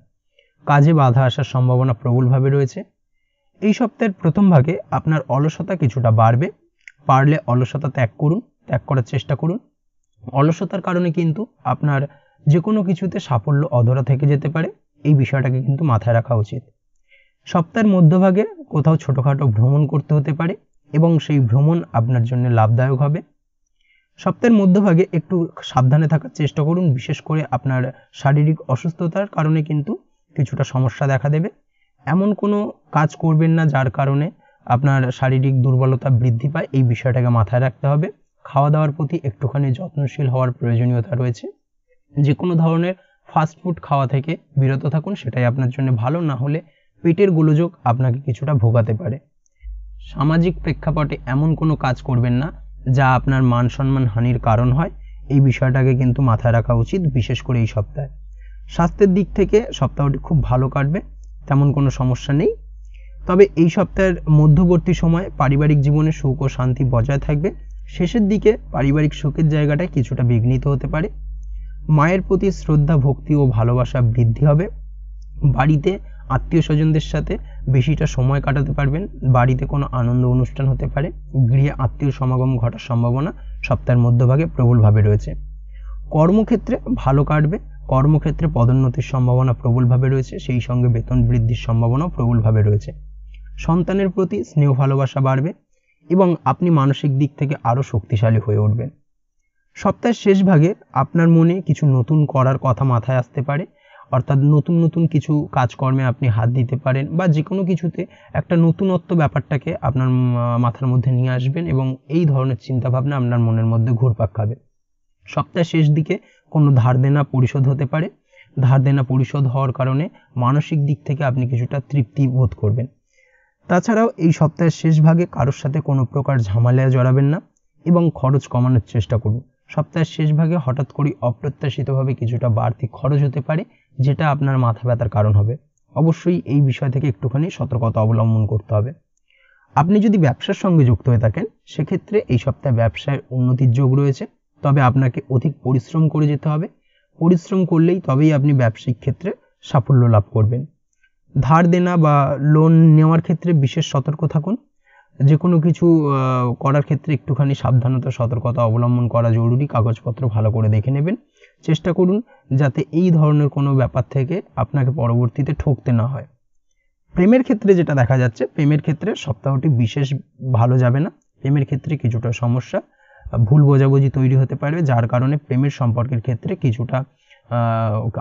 কাজে বাধা আসার সম্ভাবনা প্রবলভাবে রয়েছে। এই সপ্তাহের প্রথম ভাগে আপনার অলসতা কিছুটা বাড়বে, পারলে অলসতা ত্যাগ করার চেষ্টা করুন। অলসতার কারণে কিন্তু আপনার যে কোনো কিছুতে সাফল্য অধরা থেকে যেতে পারে, এই বিষয়টাকে কিন্তু মাথায় রাখা উচিত। সপ্তাহের মধ্যভাগে কোথাও ছোটোখাটো ভ্রমণ করতে হতে পারে এবং সেই ভ্রমণ আপনার জন্য লাভদায়ক হবে। সপ্তাহের মধ্যভাগে একটু সাবধানে থাকার চেষ্টা করুন, বিশেষ করে আপনার শারীরিক অসুস্থতার কারণে কিন্তু কিছুটা সমস্যা দেখা দেবে। এমন কোনো কাজ করবেন না যার কারণে আপনার শারীরিক দুর্বলতা বৃদ্ধি পায়, এই বিষয়টাকে মাথায় রাখতে হবে। খাওয়া দাওয়ার প্রতি একটুখানি যত্নশীল হওয়ার প্রয়োজনীয়তা রয়েছে। যে কোনো ধরনের ফাস্টফুড খাওয়া থেকে বিরত থাকুন, সেটাই আপনার জন্য ভালো। না হলে পেটের গোলযোগ আপনাকে কিছুটা ভোগাতে পারে। সামাজিক প্রেক্ষাপটে এমন কোনো কাজ করবেন না যা আপনার মান সম্মান হানির কারণ হয়, এই বিষয়টাকে কিন্তু মাথায় রাখা উচিত, বিশেষ করে এই সপ্তাহে। স্বাস্থ্যের দিক থেকে সপ্তাহটি খুব ভালো কাটবে, তেমন কোনো সমস্যা নেই। তবে এই সপ্তাহের মধ্যবর্তী সময় পারিবারিক জীবনে সুখ ও শান্তি বজায় থাকবে। শেষের দিকে পারিবারিক সুখের জায়গাটায় কিছুটা বিঘ্নিত হতে পারে। মায়ের প্রতি শ্রদ্ধা, ভক্তি ও ভালোবাসা বৃদ্ধি হবে। বাড়িতে আত্মীয় স্বজনদের সাথে বেশিটা সময় কাটাতে পারবেন। বাড়িতে কোনো আনন্দ অনুষ্ঠান হতে পারে। গৃহে আত্মীয় সমাগম ঘটার সম্ভাবনা সপ্তাহের মধ্যভাগে প্রবলভাবে রয়েছে। কর্মক্ষেত্রে ভালো কাটবে। কর্মক্ষেত্রে পদোন্নতির সম্ভাবনা প্রবলভাবে রয়েছে, সেই সঙ্গে বেতন বৃদ্ধির সম্ভাবনাও প্রবলভাবে রয়েছে। সন্তানের প্রতি স্নেহ ভালোবাসা বাড়বে এবং আপনি মানসিক দিক থেকে আরও শক্তিশালী হয়ে উঠবেন। সপ্তাহের শেষ ভাগে আপনার মনে কিছু নতুন করার কথা মাথায় আসতে পারে, অর্থাৎ নতুন কিছু কাজকর্মে আপনি হাত দিতে পারেন বা যে কোনো কিছুতে একটা নতুনত্ব ব্যাপারটাকে আপনার মাথার মধ্যে নিয়ে আসবেন এবং এই ধরনের চিন্তাভাবনা আপনার মনের মধ্যে ঘুরপাক খাবে। সপ্তাহের শেষ দিকে কোনো ধার দেনা পরিশোধ হতে পারে। ধার দেনা পরিশোধ হওয়ার কারণে মানসিক দিক থেকে আপনি কিছুটা তৃপ্তি বোধ করবেন। তাছাড়াও এই সপ্তাহের শেষ ভাগে কারোর সাথে কোনো প্রকার ঝামেলায় জড়াবেন না এবং খরচ কমানোর চেষ্টা করুন। সপ্তাহের শেষ ভাগে হঠাৎ করে অপ্রত্যাশিতভাবে কিছুটা বাড়তি খরচ হতে পারে, যেটা আপনার মাথা ব্যথার কারণ হবে। অবশ্যই এই বিষয় থেকে একটুখানি সতর্কতা অবলম্বন করতে হবে। আপনি যদি ব্যবসার সঙ্গে যুক্ত হয়ে থাকেন, সেক্ষেত্রে এই সপ্তাহে ব্যবসায় উন্নতির যোগ রয়েছে, তবে আপনাকে অধিক পরিশ্রম করে যেতে হবে। পরিশ্রম করলেই তবেই আপনি ব্যবসায়িক ক্ষেত্রে সাফল্য লাভ করবেন। ধার দেনা বা লোন নেওয়ার ক্ষেত্রে বিশেষ সতর্ক থাকুন। যে কোনো কিছু করার ক্ষেত্রে একটুখানি সাবধানতা সতর্কতা অবলম্বন করা জরুরি। কাগজপত্র ভালো করে দেখে নেবেন। চেষ্টা করুন যাতে এই ধরনের কোনো ব্যাপার থেকে আপনাকে পরবর্তীতে ঠকতে না হয়। প্রেমের ক্ষেত্রে যেটা দেখা যাচ্ছে, প্রেমের ক্ষেত্রে সপ্তাহটি বিশেষ ভালো যাবে না। প্রেমের ক্ষেত্রে কিছুটা সমস্যা, ভুল বোঝাবুঝি তৈরি হতে পারে, যার কারণে প্রেমের সম্পর্কের ক্ষেত্রে কিছুটা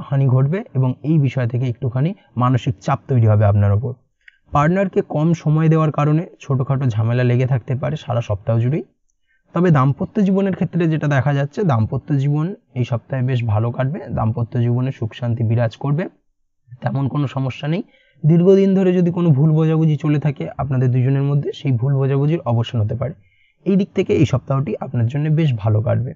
হানি ঘটবে এবং এই বিষয় থেকে একটুখানি মানসিক চাপ তৈরি হবে আপনার ওপর। পার্টনারকে কম সময় দেওয়ার কারণে ছোটোখাটো ঝামেলা লেগে থাকতে পারে সারা সপ্তাহ জুড়েই। তবে দাম্পত্য জীবনের ক্ষেত্রে যেটা দেখা যাচ্ছে, দাম্পত্য জীবন এই সপ্তাহে বেশ ভালো কাটবে। দাম্পত্য জীবনে সুখ শান্তি বিরাজ করবে, তেমন কোনো সমস্যা নেই। দীর্ঘদিন ধরে যদি কোনো ভুল বোঝাবুঝি চলে থাকে আপনাদের দুজনের মধ্যে, সেই ভুল বোঝাবুঝির অবসান হতে পারে। এই দিক থেকে এই সপ্তাহটি আপনার জন্য বেশ ভালো কাটবে।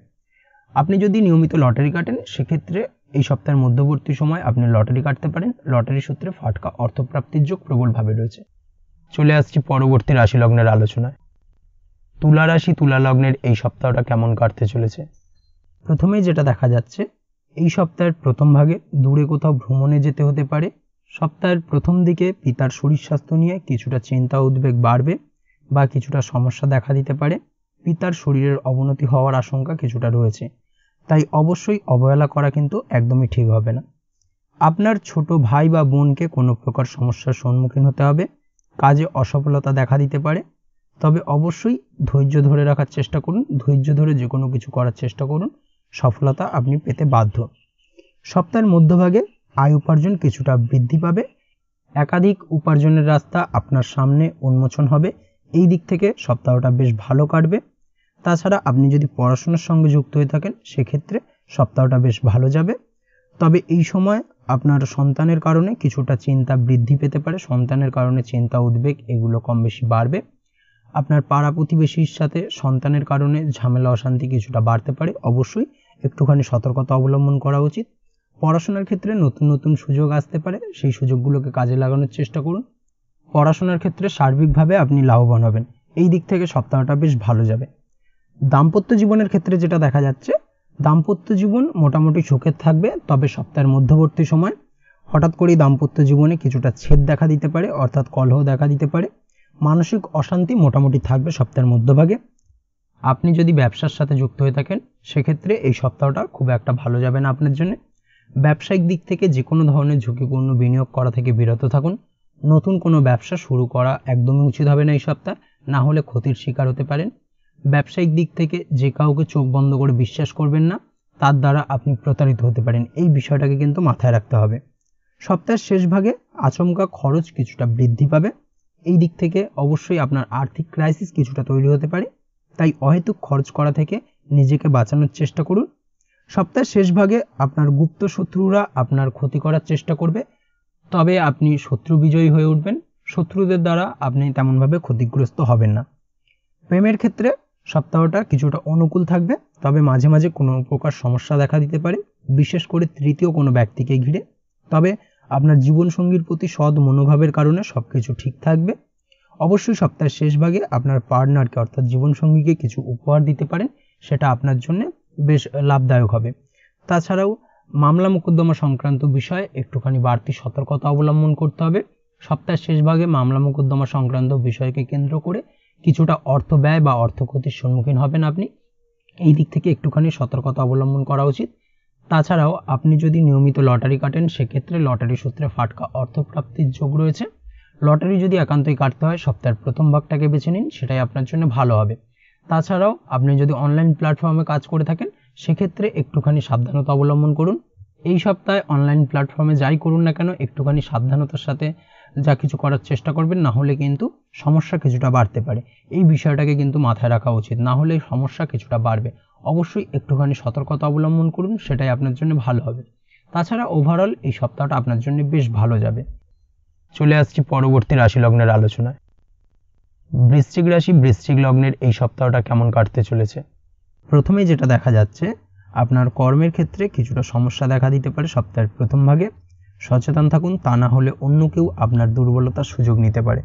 আপনি যদি নিয়মিত লটারি কাটেন, সেক্ষেত্রে এই সপ্তাহের মধ্যবর্তী সময় আপনি লটারি কাটতে পারেন। লটারি সূত্রে ফাটকা অর্থপ্রাপ্তির যোগ প্রবলভাবে রয়েছে। চলে আসছি পরবর্তী রাশি লগ্নের আলোচনায়। তুলা রাশি, তুলা লগ্নের এই সপ্তাহটা কেমন কাটতে চলেছে? প্রথমেই যেটা দেখা যাচ্ছে, এই সপ্তাহের প্রথম ভাগে দূরে কোথাও ভ্রমণে যেতে হতে পারে। সপ্তাহের প্রথম দিকে পিতার শরীর স্বাস্থ্য নিয়ে কিছুটা চিন্তা উদ্বেগ বাড়বে বা কিছুটা সমস্যা দেখা দিতে পারে। পিতার শরীরের অবনতি হওয়ার আশঙ্কা কিছুটা রয়েছে, তাই অবশ্যই অবহেলা করা কিন্তু একদমই ঠিক হবে না। আপনার ছোট ভাই বা বোনকে কোনো প্রকার সমস্যার সম্মুখীন হতে হবে। কাজে অসফলতা দেখা দিতে পারে, তবে অবশ্যই ধৈর্য ধরে রাখার চেষ্টা করুন। ধৈর্য ধরে যে কোনো কিছু করার চেষ্টা করুন, সফলতা আপনি পেতে বাধ্য। সপ্তাহের মধ্যভাগে আয় উপার্জন কিছুটা বৃদ্ধি পাবে। একাধিক উপার্জনের রাস্তা আপনার সামনে উন্মোচন হবে। এই দিক থেকে সপ্তাহটা বেশ ভালো কাটবে। তাছাড়া আপনি যদি পড়াশোনার সঙ্গে যুক্ত হয়ে থাকেন, সেক্ষেত্রে সপ্তাহটা বেশ ভালো যাবে। তবে এই সময় আপনার সন্তানের কারণে কিছুটা চিন্তা বৃদ্ধি পেতে পারে। সন্তানের কারণে চিন্তা উদ্বেগ এগুলো কম বেশি বাড়বে। আপনার পাড়া প্রতিবেশীর সাথে সন্তানের কারণে ঝামেলা অশান্তি কিছুটা বাড়তে পারে। অবশ্যই একটুখানি সতর্কতা অবলম্বন করা উচিত। পড়াশোনার ক্ষেত্রে নতুন সুযোগ আসতে পারে, সেই সুযোগগুলোকে কাজে লাগানোর চেষ্টা করুন। পড়াশোনার ক্ষেত্রে সার্বিকভাবে আপনি লাভবান হবেন। এই দিক থেকে সপ্তাহটা বেশ ভালো যাবে। দাম্পত্য জীবনের ক্ষেত্রে যেটা দেখা যাচ্ছে, দাম্পত্য জীবন মোটামুটি সুখের থাকবে। তবে সপ্তাহের মধ্যবর্তী সময় হঠাৎ করেই দাম্পত্য জীবনে কিছুটা ছেদ দেখা দিতে পারে, অর্থাৎ কলহ দেখা দিতে পারে। মানসিক অশান্তি মোটামুটি থাকবে সপ্তাহের মধ্যভাগে। আপনি যদি ব্যবসার সাথে যুক্ত হয়ে থাকেন সেক্ষেত্রে এই সপ্তাহটা খুব একটা ভালো যাবে না আপনার জন্য। ব্যবসায়িক দিক থেকে যে কোনো ধরনের ঝুঁকিপূর্ণ বিনিয়োগ করা থেকে বিরত থাকুন। নতুন কোনো ব্যবসা শুরু করা একদমই উচিত হবে না এই সপ্তাহ, না হলে ক্ষতির শিকার হতে পারেন। ব্যবসায়িক দিক থেকে যে কাউকে চোখ বন্ধ করে বিশ্বাস করবেন না, তার দ্বারা আপনি প্রতারিত হতে পারেন, এই বিষয়টাকে কিন্তু মাথায় রাখতে হবে। সপ্তাহের শেষ ভাগে আচমকা খরচ কিছুটা বৃদ্ধি পাবে। এই দিক থেকে অবশ্যই আপনার আর্থিক ক্রাইসিস কিছুটা তৈরি হতে পারে, তাই অহেতুক খরচ করা থেকে নিজেকে বাঁচানোর চেষ্টা করুন। সপ্তাহের শেষ ভাগে আপনার গুপ্ত শত্রুরা আপনার ক্ষতি করার চেষ্টা করবে, তবে আপনি শত্রু বিজয়ী হয়ে উঠবেন। শত্রুদের দ্বারা আপনি তেমনভাবে ক্ষতিগ্রস্ত হবেন না। প্রেমের ক্ষেত্রে সপ্তাহটা কিছুটা অনুকূল থাকবে, তবে মাঝে মাঝে কোনো প্রকার সমস্যা দেখা দিতে পারে, বিশেষ করে তৃতীয় কোনো ব্যক্তিকে ঘিরে। তবে আপনার জীবনসঙ্গীর প্রতি সৎ মনোভাবের কারণে সবকিছু ঠিক থাকবে। অবশ্যই সপ্তাহের শেষ ভাগে আপনার পার্টনারকে অর্থাৎ জীবনসঙ্গীকে কিছু উপহার দিতে পারেন, সেটা আপনার জন্য বেশ লাভদায়ক হবে। তাছাড়াও মামলা মোকদ্দমা সংক্রান্ত বিষয়ে একটুখানি বাড়তি সতর্কতা অবলম্বন করতে হবে। সপ্তাহের শেষ ভাগে মামলা মোকদ্দমা সংক্রান্ত বিষয়কে কেন্দ্র করে কিছুটা অর্থ ব্যয় বা অর্থ ক্ষতির সম্মুখীন হবেন আপনি, এই দিক থেকে একটুখানি সতর্কতা অবলম্বন করা উচিত। তাছাড়াও আপনি যদি নিয়মিত লটারি কাটেন সেক্ষেত্রে লটারি সূত্রে ফাটকা অর্থপ্রাপ্তির যোগ রয়েছে। লটারি যদি একান্তই কাটতে হয় সপ্তাহের প্রথম ভাগটাকে বেছে নিন, সেটাই আপনার জন্য ভালো হবে। তাছাড়াও আপনি যদি অনলাইন প্ল্যাটফর্মে কাজ করে থাকেন সেক্ষেত্রে একটুখানি সাবধানতা অবলম্বন করুন। এই সপ্তাহে অনলাইন প্ল্যাটফর্মে যাই করুন না কেন একটুখানি সাবধানতার সাথে যা কিছু করার চেষ্টা করবেন, না হলে কিন্তু সমস্যা কিছুটা বাড়তে পারে। এই বিষয়টাকে কিন্তু মাথায় রাখা উচিত, না হলে সমস্যা কিছুটা বাড়বে। অবশ্যই একটুখানি সতর্কতা অবলম্বন করুন, সেটাই আপনার জন্য ভালো হবে। তাছাড়া ওভারঅল এই সপ্তাহটা আপনার জন্য বেশ ভালো যাবে। চলে আসছি পরবর্তী রাশি লগ্নের আলোচনায়। বৃশ্চিক রাশি, বৃশ্চিক লগ্নের এই সপ্তাহটা কেমন কাটতে চলেছে। প্রথমে যেটা দেখা যাচ্ছে, আপনার কর্মের ক্ষেত্রে কিছুটা সমস্যা দেখা দিতে পারে সপ্তাহের প্রথম ভাগে। সচেতন থাকুন, তা না হলে অন্য কেউ আপনার দুর্বলতার সুযোগ নিতে পারে।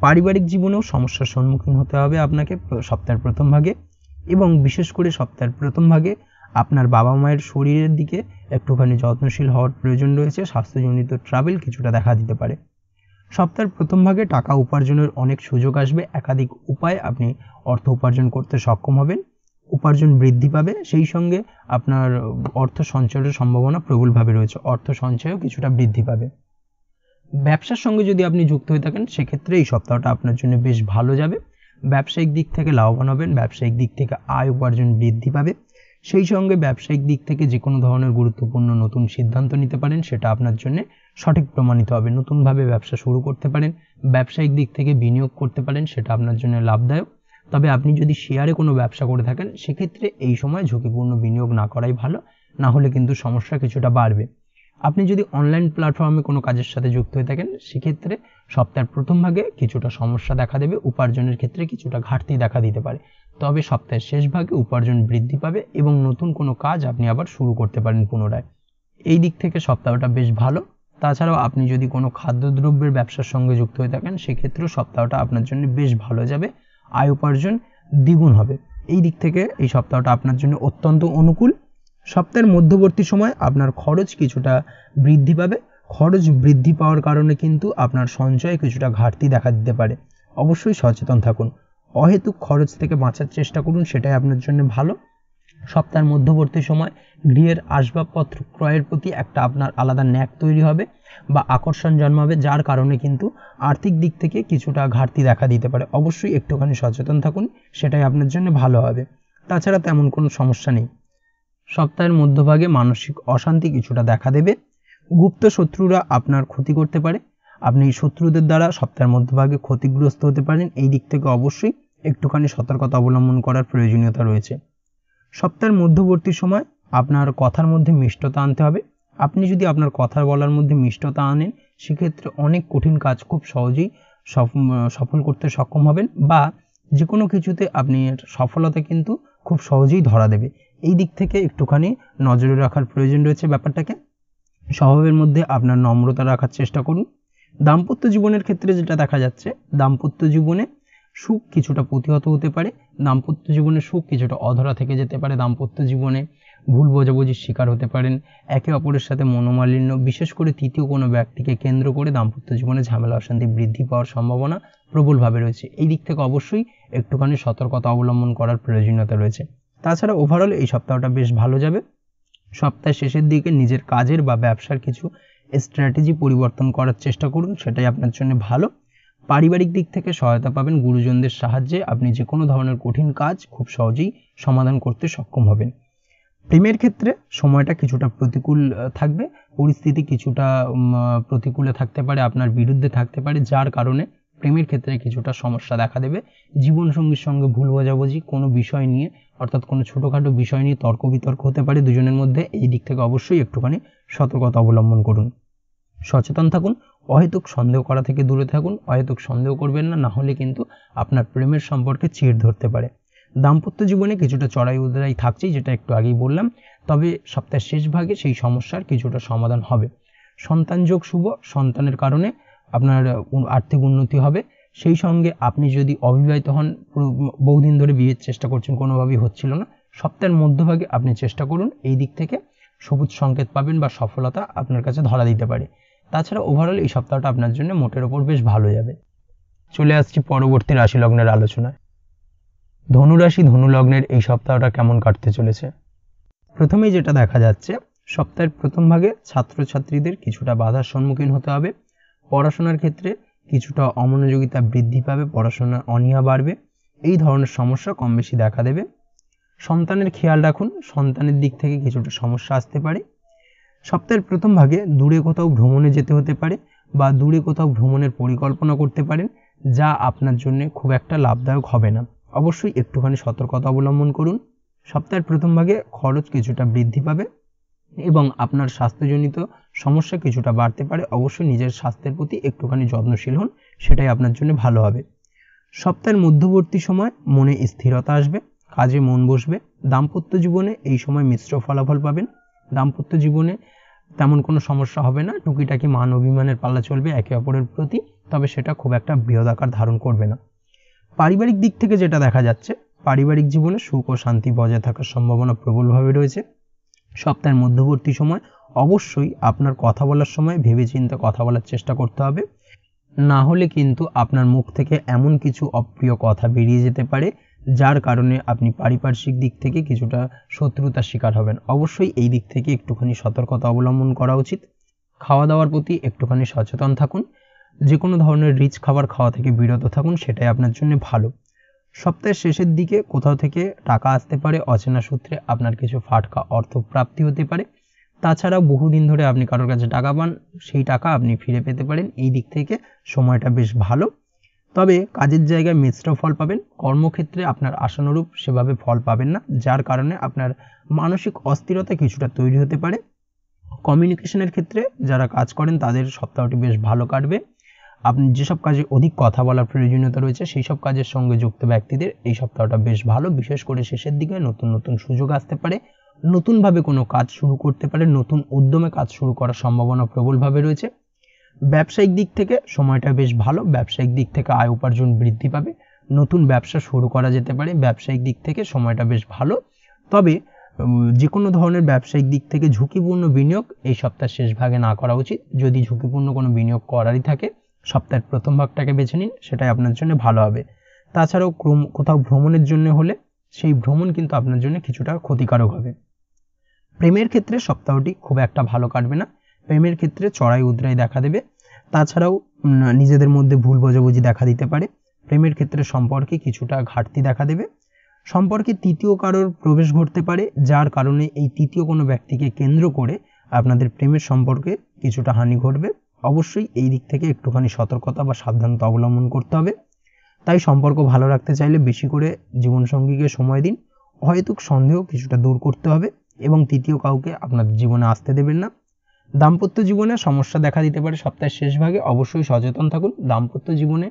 পারিবারিক জীবনেও সমস্যার সম্মুখীন হতে হবে আপনাকে সপ্তাহের প্রথম ভাগে, এবং বিশেষ করে সপ্তাহের প্রথম ভাগে আপনার বাবা মায়ের শরীরের দিকে একটুখানি যত্নশীল হওয়ার প্রয়োজন রয়েছে। স্বাস্থ্যজনিত ট্রাভেল কিছুটা দেখা দিতে পারে। সপ্তাহের প্রথম ভাগে টাকা উপার্জনের অনেক সুযোগ আসবে, একাধিক উপায়ে আপনি অর্থ উপার্জন করতে সক্ষম হবেন, উপার্জন বৃদ্ধি পাবে। সেই সঙ্গে আপনার অর্থ সঞ্চয়ের সম্ভাবনা প্রবলভাবে রয়েছে, অর্থ সঞ্চয়ও কিছুটা বৃদ্ধি পাবে। ব্যবসার সঙ্গে যদি আপনি যুক্ত হয়ে থাকেন সেক্ষেত্রে এই সপ্তাহটা আপনার জন্য বেশ ভালো যাবে। ব্যবসায়িক দিক থেকে লাভবান হবেন, ব্যবসায়িক দিক থেকে আয় উপার্জন বৃদ্ধি পাবে। সেই সঙ্গে ব্যবসায়িক দিক থেকে যে কোনো ধরনের গুরুত্বপূর্ণ নতুন সিদ্ধান্ত নিতে পারেন, সেটা আপনার জন্য সঠিক প্রমাণিত হবে। নতুনভাবে ব্যবসা শুরু করতে পারেন, ব্যবসায়িক দিক থেকে বিনিয়োগ করতে পারেন, সেটা আপনার জন্য লাভদায়ক। তবে আপনি যদি শেয়ারে কোনো ব্যবসা করে থাকেন সেক্ষেত্রে এই সময় ঝুঁকিপূর্ণ বিনিয়োগ না করাই ভালো, না হলে কিন্তু সমস্যা কিছুটা বাড়বে। আপনি যদি অনলাইন প্ল্যাটফর্মে কোনো কাজের সাথে যুক্ত হয়ে থাকেন সেক্ষেত্রে সপ্তাহের প্রথম ভাগে কিছুটা সমস্যা দেখা দেবে, উপার্জনের ক্ষেত্রে কিছুটা ঘাটতি দেখা দিতে পারে। তবে সপ্তাহের শেষ ভাগে উপার্জন বৃদ্ধি পাবে এবং নতুন কোনো কাজ আপনি আবার শুরু করতে পারেন পুনরায়। এই দিক থেকে সপ্তাহটা বেশ ভালো। তাছাড়াও আপনি যদি কোনো খাদ্যদ্রব্যের ব্যবসার সঙ্গে যুক্ত হয়ে থাকেন সেক্ষেত্রেও সপ্তাহটা আপনার জন্য বেশ ভালো যাবে, আয় উপার্জন দ্বিগুণ হবে। এই দিক থেকে এই সপ্তাহটা আপনার জন্য অত্যন্ত অনুকূল। সপ্তাহের মধ্যবর্তী সময় আপনার খরচ কিছুটা বৃদ্ধি পাবে। খরচ বৃদ্ধি পাওয়ার কারণে কিন্তু আপনার সঞ্চয়ে কিছুটা ঘাটতি দেখা দিতে পারে। অবশ্যই সচেতন থাকুন, অহেতুক খরচ থেকে বাঁচার চেষ্টা করুন, সেটাই আপনার জন্য ভালো। সপ্তাহের মধ্যবর্তী সময় গৃহের আসবাবপত্র ক্রয়ের প্রতি একটা আপনার আলাদা ন্যাক তৈরি হবে বা আকর্ষণ জন্মাবে, যার কারণে কিন্তু আর্থিক দিক থেকে কিছুটা ঘাটতি দেখা দিতে পারে। অবশ্যই একটুখানি সচেতন থাকুন, সেটাই আপনার জন্য ভালো হবে। তাছাড়া তেমন কোনো সমস্যা নেই। সপ্তাহের মধ্যভাগে মানসিক অশান্তি কিছুটা দেখা দেবে, গুপ্ত শত্রুরা আপনার ক্ষতি করতে পারে, আপনি শত্রুদের দ্বারা সপ্তাহের মধ্যভাগে ক্ষতিগ্রস্ত হতে পারেন। এই দিক থেকে অবশ্যই একটুখানি সতর্কতা অবলম্বন করার প্রয়োজনীয়তা রয়েছে। সপ্তাহের মধ্যবর্তী সময় আপনার কথার মধ্যে মিষ্টতা আনতে হবে। আপনি যদি আপনার কথা বলার মধ্যে মিষ্টতা আনেন সেক্ষেত্রে অনেক কঠিন কাজ খুব সহজেই সফল করতে সক্ষম হবেন, বা যে কোনো কিছুতে আপনি সফলতা কিন্তু খুব সহজেই ধরা দেবে। এই দিক থেকে একটুখানি নজরে রাখার প্রয়োজন রয়েছে ব্যাপারটাকে। স্বভাবের মধ্যে আপনার নম্রতা রাখার চেষ্টা করুন। দাম্পত্য জীবনের ক্ষেত্রে যেটা দেখা যাচ্ছে, দাম্পত্য জীবনে সুখ কিছুটা প্রতিহত হতে পারে, দাম্পত্য জীবনে সুখ কিছুটা অধরা থেকে যেতে পারে, দাম্পত্য জীবনে ভুল বোঝাবুঝির শিকার হতে পারেন, একে অপরের সাথে মনোমালিন্য, বিশেষ করে তৃতীয় কোনো ব্যক্তিকে কেন্দ্র করে দাম্পত্য জীবনে ঝামেলা অশান্তি বৃদ্ধি পাওয়ার সম্ভাবনা প্রবলভাবে রয়েছে। এই দিক থেকে অবশ্যই একটুখানি সতর্কতা অবলম্বন করার প্রয়োজনীয়তা রয়েছে। তাছাড়া ওভারঅল এই সপ্তাহটা বেশ ভালো যাবে। সপ্তাহের শেষের দিকে নিজের কাজের বা ব্যবসার কিছু স্ট্র্যাটেজি পরিবর্তন করার চেষ্টা করুন, সেটাই আপনার জন্য ভালো। পারিবারিক দিক থেকে সহায়তা পাবেন, গুরুজনদের সাহায্যে আপনি যে কোনো ধরনের কঠিন কাজ খুব সহজেই সমাধান করতে সক্ষম হবেন। প্রেমের ক্ষেত্রে সময়টা কিছুটা প্রতিকূল থাকবে, পরিস্থিতি কিছুটা প্রতিকূলে থাকতে পারে, আপনার বিরুদ্ধে থাকতে পারে, যার কারণে প্রেমের ক্ষেত্রে কিছুটা সমস্যা দেখা দেবে। জীবনসঙ্গীর সঙ্গে ভুল বোঝাবুঝি কোনো বিষয় নিয়ে, অর্থাৎ কোনো ছোটোখাটো বিষয় নিয়ে তর্ক বিতর্ক হতে পারে দুজনের মধ্যে। এই দিক থেকে অবশ্যই একটুখানি সতর্কতা অবলম্বন করুন, সচেতন থাকুন, অহেতুক সন্দেহ করা থেকে দূরে থাকুন। অহেতুক সন্দেহ করবেন না, না হলে কিন্তু আপনার প্রেমের সম্পর্কে চিড় ধরতে পারে। দাম্পত্য জীবনে কিছুটা চড়াই উতরাই থাকছেই, যেটা একটু আগেই বললাম, তবে সপ্তাহের শেষ ভাগে সেই সমস্যার কিছুটা সমাধান হবে। সন্তান যোগ শুভ, সন্তানের কারণে আপনার আর্থিক উন্নতি হবে। সেই সঙ্গে আপনি যদি অবিবাহিত হন, বহুদিন ধরে বিয়ের চেষ্টা করছেন, কোনোভাবেই হচ্ছিল না, সপ্তাহের মধ্যভাগে আপনি চেষ্টা করুন, এই দিক থেকে সবুজ সংকেত পাবেন বা সফলতা আপনার কাছে ধরা দিতে পারে। তাছাড়া ওভারঅল এই সপ্তাহটা আপনার জন্য মোটের ওপর বেশ ভালো যাবে। চলে আসছি পরবর্তী রাশি লগ্নের আলোচনায়। ধনুরাশি ধনু লগ্নের এই সপ্তাহটা কেমন কাটতে চলেছে? প্রথমেই যেটা দেখা যাচ্ছে, সপ্তাহের প্রথম ভাগে ছাত্রছাত্রীদের কিছুটা বাধার সম্মুখীন হতে হবে। পড়াশোনার ক্ষেত্রে কিছুটা অমনোযোগিতা বৃদ্ধি পাবে, পড়াশোনার অনীহা বাড়বে, এই ধরনের সমস্যা কম বেশি দেখা দেবে। সন্তানের খেয়াল রাখুন, সন্তানের দিক থেকে কিছুটা সমস্যা আসতে পারে। সপ্তাহের প্রথম ভাগে দূরে কোথাও ভ্রমণে যেতে হতে পারে বা দূরে কোথাও ভ্রমণের পরিকল্পনা করতে পারেন, যা আপনার জন্য খুব একটা লাভদায়ক হবে না। অবশ্যই একটুখানি সতর্কতা অবলম্বন করুন। সপ্তাহের প্রথম ভাগে খরচ কিছুটা বৃদ্ধি পাবে এবং আপনার স্বাস্থ্যজনিত সমস্যা কিছুটা বাড়তে পারে। অবশ্যই নিজের স্বাস্থ্যের প্রতি একটুখানি যত্নশীল হন, সেটাই আপনার জন্য ভালো হবে। সপ্তাহের মধ্যবর্তী সময় মনে স্থিরতা আসবে, কাজে মন বসবে। দাম্পত্য জীবনে এই সময় মিশ্র ফলাফল পাবেন। দাম্পত্য জীবনে তেমন কোনো সমস্যা হবে না, টুকিটাকি মান অভিমানের পাল্লা চলবে একে অপরের প্রতি, তবে সেটা খুব একটা বৃহদাকার ধারণ করবে না। পারিবারিক দিক থেকে যেটা দেখা যাচ্ছে, পারিবারিক জীবনে সুখ ও শান্তি বজায় থাকার সম্ভাবনা প্রবলভাবে রয়েছে। সপ্তাহের মধ্যবর্তী সময় অবশ্যই আপনার কথা বলার সময় ভেবেচিন্তে কথা বলার চেষ্টা করতে হবে, না হলে কিন্তু আপনার মুখ থেকে এমন কিছু অপ্রিয় কথা বেরিয়ে যেতে পারে, যার কারণে আপনি পারিপার্শ্বিক দিক থেকে কিছুটা শত্রুতার শিকার হবেন। অবশ্যই এই দিক থেকে একটুখানি সতর্কতা অবলম্বন করা উচিত। খাওয়া দাওয়ার প্রতি একটুখানি সচেতন থাকুন, যে কোনো ধরনের রিচ খাবার খাওয়া থেকে বিরত থাকুন, সেটাই আপনার জন্য ভালো। সপ্তাহের শেষের দিকে কোথাও থেকে টাকা আসতে পারে, অচেনা সূত্রে আপনার কিছু ফাটকা অর্থ প্রাপ্তি হতে পারে। তাছাড়াও বহুদিন ধরে আপনি কারোর কাছে টাকা পান, সেই টাকা আপনি ফিরে পেতে পারেন। এই দিক থেকে সময়টা বেশ ভালো। তবে কাজের জায়গায় মিশ্র ফল পাবেন, কর্মক্ষেত্রে আপনার আশানুরূপ সেভাবে ফল পাবেন না, যার কারণে আপনার মানসিক অস্থিরতা কিছুটা তৈরি হতে পারে। কমিউনিকেশনের ক্ষেত্রে যারা কাজ করেন তাদের সপ্তাহটি বেশ ভালো কাটবে। আপনি যেসব কাজে অধিক কথা বলার প্রয়োজনীয়তা রয়েছে, সেই সব কাজের সঙ্গে যুক্ত ব্যক্তিদের এই সপ্তাহটা বেশ ভালো। বিশেষ করে শেষের দিকে নতুন নতুন সুযোগ আসতে পারে, নতুনভাবে কোনো কাজ শুরু করতে পারে, নতুন উদ্যমে কাজ শুরু করার সম্ভাবনা প্রবলভাবে রয়েছে। ব্যবসায়িক দিক থেকে সময়টা বেশ ভালো, ব্যবসায়িক দিক থেকে আয় উপার্জন বৃদ্ধি পাবে, নতুন ব্যবসা শুরু করা যেতে পারে। ব্যবসায়িক দিক থেকে সময়টা বেশ ভালো, তবে যে কোনো ধরনের ব্যবসায়িক দিক থেকে ঝুঁকিপূর্ণ বিনিয়োগ এই সপ্তাহের শেষ ভাগে না করা উচিত। যদি ঝুঁকিপূর্ণ কোনো বিনিয়োগ করারই থাকে, সপ্তাহের প্রথম ভাগটাকে বেছে নিন, সেটাই আপনার জন্য ভালো হবে। তাছাড়াও কোথাও ভ্রমণের জন্য হলে সেই ভ্রমণ কিন্তু আপনার জন্য কিছুটা ক্ষতিকারক হবে। প্রেমের ক্ষেত্রে সপ্তাহটি খুব একটা ভালো কাটবে না, প্রেমের ক্ষেত্রে চড়াই উতরাই দেখা দেবে। তাছাড়াও নিজেদের মধ্যে ভুল বোঝাবুঝি দেখা দিতে পারে। প্রেমের ক্ষেত্রে সম্পর্কে কিছুটা ঘাটতি দেখা দেবে। সম্পর্কে তৃতীয় কারোর প্রবেশ ঘটতে পারে, যার কারণে এই তৃতীয় কোনো ব্যক্তিকে কেন্দ্র করে আপনাদের প্রেমের সম্পর্কে কিছুটা হানি ঘটবে। অবশ্যই এই দিক থেকে একটুখানি সতর্কতা বা সাবধানতা অবলম্বন করতে হবে। তাই সম্পর্ক ভালো রাখতে চাইলে বেশি করে জীবনসঙ্গীকে সময় দিন, অহেতুক সন্দেহ কিছুটা দূর করতে হবে এবং তৃতীয় কাউকে আপনাদের জীবনে আসতে দেবেন না। দাম্পত্য জীবনে সমস্যা দেখা দিতে পারে সপ্তাহের শেষ ভাগে, অবশ্যই সচেতন থাকুন। দাম্পত্য জীবনে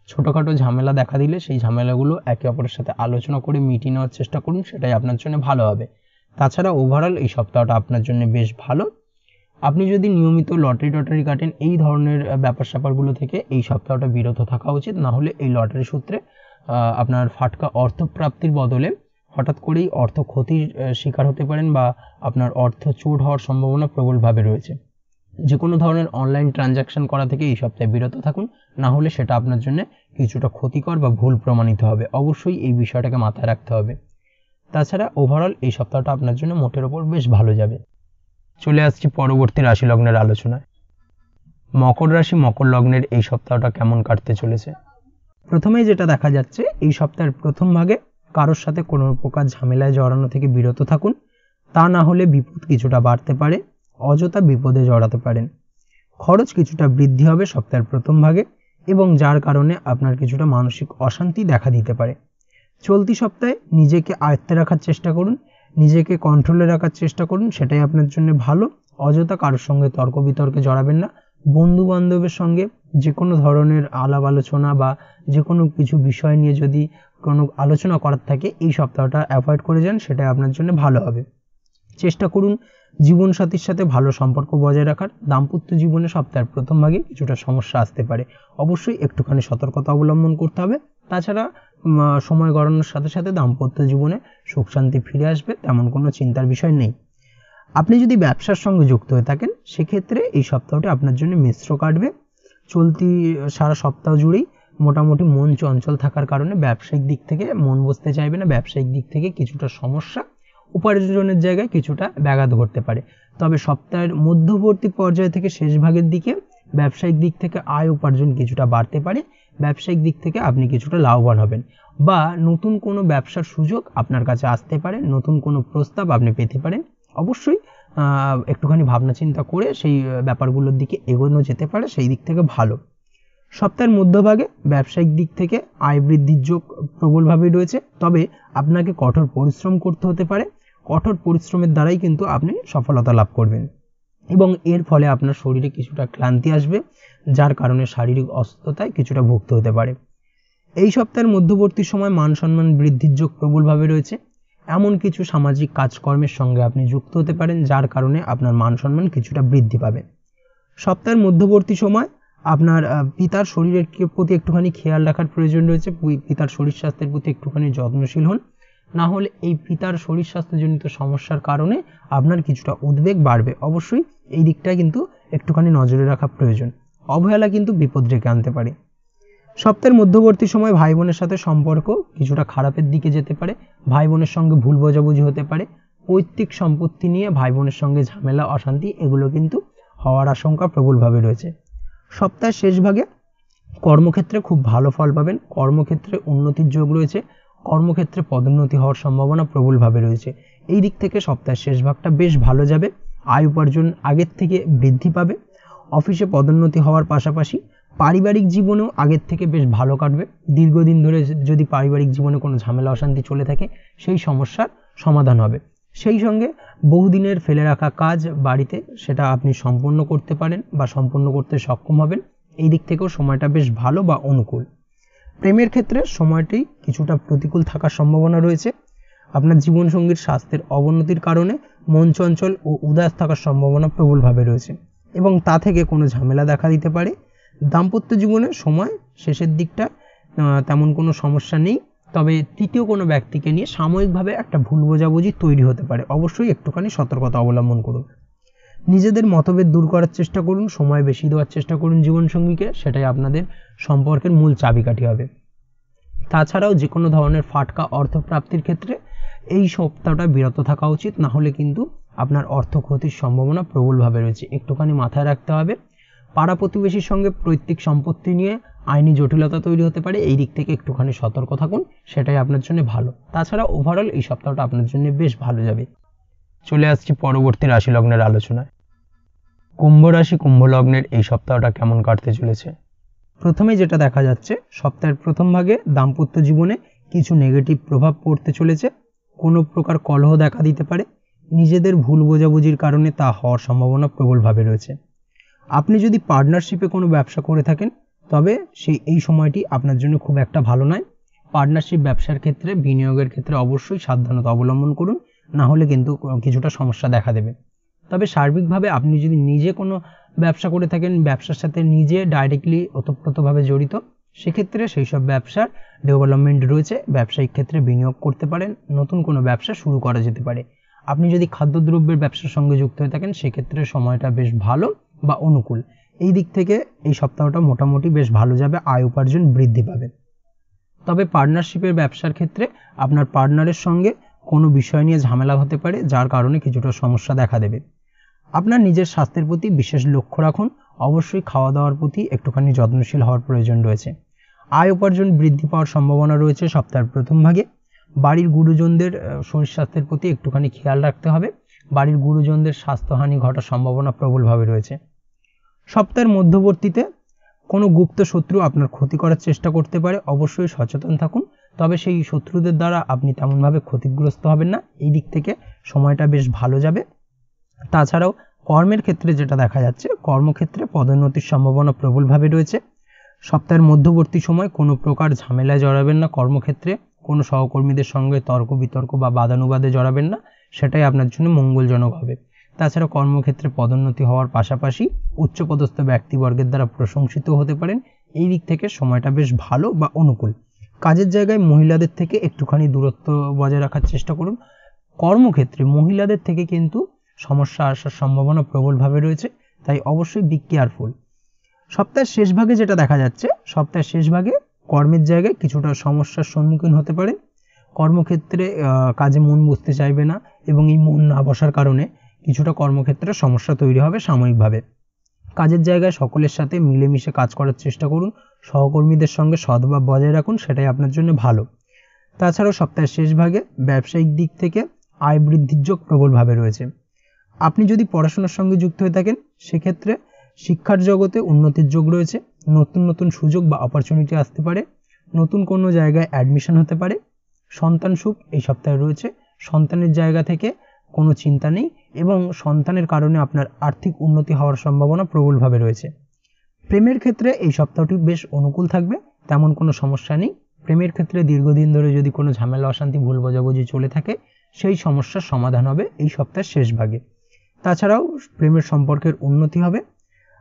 ছোটোখাটো ঝামেলা দেখা দিলে সেই ঝামেলাগুলো একে অপরের সাথে আলোচনা করে মিটিয়ে নেওয়ার চেষ্টা করুন, সেটাই আপনার জন্য ভালো হবে। তাছাড়া ওভারঅল এই সপ্তাহটা আপনার জন্য বেশ ভালো। আপনি যদি নিয়মিত লটারি টটারি কাটেন, এই ধরনের ব্যাপার স্যাপারগুলো থেকে এই সপ্তাহটা বিরত থাকা উচিত, না হলে এই লটারি সূত্রে আপনার ফাটকা অর্থপ্রাপ্তির বদলে হঠাৎ করেই অর্থ ক্ষতির শিকার হতে পারেন বা আপনার অর্থ চোট হওয়ার সম্ভাবনা প্রবলভাবে রয়েছে। যে কোনো ধরনের অনলাইন ট্রানজাকশন করা থেকে এই সপ্তাহে বিরত থাকুন, না হলে সেটা আপনার জন্য কিছুটা ক্ষতিকর বা ভুল প্রমাণিত হবে। অবশ্যই এই বিষয়টাকে মাথায় রাখতে হবে। তাছাড়া ওভারঅল এই সপ্তাহটা আপনার জন্য মোটের ওপর বেশ ভালো যাবে। চলে আসছি পরবর্তী রাশি লগ্নের আলোচনায়। মকর রাশি মকর লগ্নের এই সপ্তাহটা কেমন কাটতে চলেছে? প্রথমেই যেটা দেখা যাচ্ছে, এই সপ্তাহের প্রথম ভাগে কারোর সাথে কোনো প্রকার ঝামেলায় জড়ানো থেকে বিরত থাকুন, তা না হলে বিপদ কিছুটা বাড়তে পারে, অযথা বিপদে জড়াতে পারেন। খরচ কিছুটা বৃদ্ধি হবে সপ্তাহের প্রথম ভাগে এবং যার কারণে আপনার কিছুটা মানসিক অশান্তি দেখা দিতে পারে। চলতি সপ্তাহে নিজেকে আয়ত্তে রাখার চেষ্টা করুন, নিজেকে কন্ট্রোলে রাখার চেষ্টা করুন, সেটাই আপনার জন্য ভালো। অযথা কারোর সঙ্গে তর্ক বিতর্কে জড়াবেন না। বন্ধু বান্ধবের সঙ্গে যে কোনো ধরনের আলাপ আলোচনা বা যে কোনো কিছু বিষয় নিয়ে যদি কোনো আলোচনা করার থাকে, এই সপ্তাহটা অ্যাভয়েড করে যান, সেটাই আপনার জন্য ভালো হবে। চেষ্টা করুন জীবনসাথীর সাথে ভালো সম্পর্ক বজায় রাখার। দাম্পত্য জীবনে সপ্তাহের প্রথম ভাগে কিছুটা সমস্যা আসতে পারে, অবশ্যই একটুখানি সতর্কতা অবলম্বন করতে হবে। তাছাড়া সময় গড়ানোর সাথে সাথে দাম্পত্য জীবনে সুখ শান্তি ফিরে আসবে, তেমন কোনো চিন্তার বিষয় নেই। আপনি যদি ব্যবসার সঙ্গে যুক্ত হয়ে থাকেন, সেক্ষেত্রে এই সপ্তাহটি আপনার জন্য মিশ্র কাটবে। চলতি সারা সপ্তাহ জুড়েই মোটামুটি মন চঞ্চল থাকার কারণে ব্যবসায়িক দিক থেকে মন বসতে চাইবে না। ব্যবসায়িক দিক থেকে কিছুটা সমস্যা, উপার্জনের জায়গায় কিছুটা ব্যাঘাত ঘটতে পারে। তবে সপ্তাহের মধ্যবর্তী পর্যায় থেকে শেষ ভাগের দিকে ব্যবসায়িক দিক থেকে আয় উপার্জন কিছুটা বাড়তে পারে। ব্যবসায়িক দিক থেকে আপনি কিছুটা লাভবান হবেন বা নতুন কোনো ব্যবসার সুযোগ আপনার কাছে আসতে পারে, নতুন কোনো প্রস্তাব আপনি পেতে পারেন। অবশ্যই একটুখানি ভাবনা চিন্তা করে সেই ব্যাপারগুলোর দিকে এগোনো যেতে পারে, সেই দিক থেকে ভালো। সপ্তাহের মধ্যভাগে ব্যবসায়িক দিক থেকে আয় বৃদ্ধির যোগ প্রবলভাবে রয়েছে, তবে আপনাকে কঠোর পরিশ্রম করতে হতে পারে। কঠোর পরিশ্রমের দ্বারাই কিন্তু আপনি সফলতা লাভ করবেন এবং এর ফলে আপনার শরীরে কিছুটা ক্লান্তি আসবে, যার কারণে শারীরিক অসুস্থতায় কিছুটা ভুগতে হতে পারে। এই সপ্তাহের মধ্যবর্তী সময় মান সম্মান বৃদ্ধির যোগ প্রবলভাবে রয়েছে। এমন কিছু সামাজিক কাজকর্মের সঙ্গে আপনি যুক্ত হতে পারেন, যার কারণে আপনার মান সম্মান কিছুটা বৃদ্ধি পাবে। সপ্তাহের মধ্যবর্তী সময় আপনার পিতার শরীরের প্রতি একটুখানি খেয়াল রাখার প্রয়োজন রয়েছে। পিতার শরীর স্বাস্থ্যের প্রতি একটুখানি যত্নশীল হন, না হলে এই পিতার শরীর স্বাস্থ্যজনিত সমস্যার কারণে আপনার কিছুটা উদ্বেগ বাড়বে। অবশ্যই এই দিকটা কিন্তু একটুখানি নজরে রাখা প্রয়োজন। অবহেলা কিন্তু বিপদ ডেকে আনতে পারে। সপ্তাহের মধ্যবর্তী সময় ভাই বোনের সাথে সম্পর্ক কিছুটা খারাপের দিকে যেতে পারে। ভাই বোনের সঙ্গে ভুল বোঝাবুঝি হতে পারে। পৈতৃক সম্পত্তি নিয়ে ভাই বোনের সঙ্গে ঝামেলা অশান্তি এগুলো কিন্তু হওয়ার আশঙ্কা প্রবলভাবে রয়েছে। সপ্তাহের শেষ ভাগে কর্মক্ষেত্রে খুব ভালো ফল পাবেন। কর্মক্ষেত্রে উন্নতির যোগ রয়েছে। কর্মক্ষেত্রে পদোন্নতি হওয়ার সম্ভাবনা প্রবলভাবে রয়েছে। এই দিক থেকে সপ্তাহের শেষ ভাগটা বেশ ভালো যাবে। আয় উপার্জন আগের থেকে বৃদ্ধি পাবে। অফিসে পদোন্নতি হওয়ার পাশাপাশি পারিবারিক জীবনেও আগের থেকে বেশ ভালো কাটবে। দীর্ঘদিন ধরে যদি পারিবারিক জীবনে কোনো ঝামেলা অশান্তি চলে থাকে, সেই সমস্যার সমাধান হবে। সেই সঙ্গে বহুদিনের ফেলে রাখা কাজ বাড়িতে সেটা আপনি সম্পূর্ণ করতে পারেন বা সম্পূর্ণ করতে সক্ষম হবেন। এই দিক থেকেও সময়টা বেশ ভালো বা অনুকূল। প্রেমের ক্ষেত্রে সময়টি কিছুটা প্রতিকূল থাকার সম্ভাবনা রয়েছে। আপনার জীবনসঙ্গীর স্বাস্থ্যের অবনতির কারণে মন চঞ্চল ও উদাস থাকার সম্ভাবনা প্রবলভাবে রয়েছে এবং তা থেকে কোনো ঝামেলা দেখা দিতে পারে। দাম্পত্য জীবনের সময় শেষের দিকটা তেমন কোনো সমস্যা নেই, তবে তৃতীয় কোনো ব্যক্তিকে নিয়ে সাময়িকভাবে একটা ভুল বোঝাবুঝি তৈরি হতে পারে। অবশ্যই একটুখানি সতর্কতা অবলম্বন করুন। নিজেদের মতভেদ দূর করার চেষ্টা করুন, সময় বেশি দেওয়ার চেষ্টা করুন জীবনসঙ্গীকে, সেটাই আপনাদের সম্পর্কের মূল চাবিকাঠি হবে। তাছাড়াও যে কোনো ধরনের ফাটকা অর্থপ্রাপ্তির ক্ষেত্রে এই সপ্তাহটা বিরত থাকা উচিত, না হলে কিন্তু আপনার অর্থ ক্ষতির সম্ভাবনা প্রবলভাবে রয়েছে। একটুখানি মাথায় রাখতে হবে। পাড়া প্রতিবেশীর সঙ্গে পৈতৃক সম্পত্তি নিয়ে আইনি জটিলতা তৈরি হতে পারে, এই দিক থেকে একটুখানি সতর্ক থাকুন, সেটাই আপনার জন্য ভালো। তাছাড়া ওভারঅল এই সপ্তাহটা আপনার জন্য বেশ ভালো যাবে। চলে আসছি পরবর্তী রাশি লগ্নের আলোচনায়। কুম্ভ রাশি কুম্ভ লগ্নের এই সপ্তাহটা কেমন কাটতে চলেছে? প্রথমে যেটা দেখা যাচ্ছে, সপ্তাহের প্রথম ভাগে দাম্পত্য জীবনে কিছু নেগেটিভ প্রভাব পড়তে চলেছে। কোনো প্রকার কলহ দেখা দিতে পারে। নিজেদের ভুল বোঝাবুঝির কারণে তা হওয়ার সম্ভাবনা প্রবলভাবে রয়েছে। আপনি যদি পার্টনারশিপে কোনো ব্যবসা করে থাকেন, তবে এই সময়টি আপনার জন্য খুব একটা ভালো নয়। পার্টনারশিপ ব্যবসার ক্ষেত্রে বিনিয়োগের ক্ষেত্রে অবশ্যই সাবধানতা অবলম্বন করুন, না হলে কিন্তু কিছুটা সমস্যা দেখা দেবে। তবে সার্বিকভাবে আপনি যদি নিজে কোনো ব্যবসা করে থাকেন, ব্যবসার সাথে নিজে ডাইরেক্টলি ওতপ্রোতভাবে জড়িত, সেক্ষেত্রে সেই সব ব্যবসার ডেভেলপমেন্ট রয়েছে, ব্যবসায়িক ক্ষেত্রে বিনিয়োগ করতে পারেন, নতুন কোনো ব্যবসা শুরু করা যেতে পারে। আপনি যদি খাদ্যদ্রব্যের ব্যবসার সঙ্গে যুক্ত হয়ে থাকেন সেক্ষেত্রে সময়টা বেশ ভালো বা অনুকূল। এই দিক থেকে এই সপ্তাহটা মোটামুটি বেশ ভালো যাবে, আয় উপার্জন বৃদ্ধি পাবে। তবে পার্টনারশিপের ব্যবসার ক্ষেত্রে আপনার পার্টনারের সঙ্গে কোনো বিষয় নিয়ে ঝামেলা হতে পারে, যার কারণে কিছুটা সমস্যা দেখা দেবে। আপনার নিজের স্বাস্থ্যের প্রতি বিশেষ লক্ষ্য রাখুন, অবশ্যই খাওয়া দাওয়ার প্রতি একটুখানি যত্নশীল হওয়ার প্রয়োজন রয়েছে। আয় উপার্জন বৃদ্ধি পাওয়ার সম্ভাবনা রয়েছে সপ্তাহের প্রথম ভাগে। বাড়ির গুরুজনদের শরীর স্বাস্থ্যের প্রতি একটুখানি খেয়াল রাখতে হবে, বাড়ির গুরুজনদের স্বাস্থ্যহানি ঘটার সম্ভাবনা প্রবলভাবে রয়েছে। সপ্তাহের মধ্যবর্তীতে কোনো গুপ্ত শত্রু আপনার ক্ষতি করার চেষ্টা করতে পারে, অবশ্যই সচেতন থাকুন। তবে সেই শত্রুদের দ্বারা আপনি তেমনভাবে ক্ষতিগ্রস্ত হবেন না, এই দিক থেকে সময়টা বেশ ভালো যাবে। তাছাড়াও কর্মের ক্ষেত্রে যেটা দেখা যাচ্ছে, কর্মক্ষেত্রে পদোন্নতির সম্ভাবনা প্রবলভাবে রয়েছে। সপ্তাহের মধ্যবর্তী সময় কোনো প্রকার ঝামেলায় জড়াবেন না, কর্মক্ষেত্রে কোনো সহকর্মীদের সঙ্গে তর্ক বিতর্ক বা বাদানুবাদে জড়াবেন না, সেটাই আপনার জন্য মঙ্গলজনক হবে। তাছাড়া কর্মক্ষেত্রে পদোন্নতি হওয়ার পাশাপাশি উচ্চপদস্থ ব্যক্তিবর্গের দ্বারা প্রশংসিত হতে পারেন, এই দিক থেকে সময়টা বেশ ভালো বা অনুকূল। কাজের জায়গায় মহিলাদের থেকে একটুখানি দূরত্ব বজায় রাখার চেষ্টা করুন। কর্মক্ষেত্রে মহিলাদের থেকে কিন্তু সমস্যা আসার সম্ভাবনা প্রবলভাবে রয়েছে, তাই অবশ্যই বি কেয়ারফুল। সপ্তাহের শেষ ভাগে যেটা দেখা যাচ্ছে, সপ্তাহের শেষ ভাগে কর্মের জায়গায় কিছুটা সমস্যার সম্মুখীন হতে পারে। কর্মক্ষেত্রে কাজে মন বসতে চাইবে না এবং এই মন না বসার কারণে কিছুটা কর্মক্ষেত্রে সমস্যা তৈরি হবে সাময়িকভাবে। কাজের জায়গায় সকলের সাথে মিলেমিশে কাজ করার চেষ্টা করুন, সহকর্মীদের সঙ্গে সদ্ভাব বজায় রাখুন, সেটাই আপনার জন্য ভালো। তাছাড়াও সপ্তাহের শেষ ভাগে ব্যবসায়িক দিক থেকে আয় বৃদ্ধির যোগ প্রবলভাবে রয়েছে। আপনি যদি পড়াশোনার সঙ্গে যুক্ত হয়ে থাকেন সেক্ষেত্রে শিক্ষার জগতে উন্নতির যোগ রয়েছে, নতুন নতুন সুযোগ বা অপরচুনিটি আসতে পারে, নতুন কোনো জায়গায় অ্যাডমিশন হতে পারে। সন্তান সুখ এই সপ্তাহে রয়েছে, সন্তানের জায়গা থেকে কোনো চিন্তা নেই এবং সন্তানের কারণে আপনার আর্থিক উন্নতি হওয়ার সম্ভাবনা প্রবলভাবে রয়েছে। প্রেমের ক্ষেত্রে এই সপ্তাহটি বেশ অনুকূল থাকবে, তেমন কোনো সমস্যা নেই। প্রেমের ক্ষেত্রে দীর্ঘদিন ধরে যদি কোনো ঝামেলা অশান্তি ভুল বোঝাবুঝি চলে থাকে সেই সমস্যার সমাধান হবে এই সপ্তাহের শেষ ভাগে। তাছাড়াও প্রেমের সম্পর্কের উন্নতি হবে।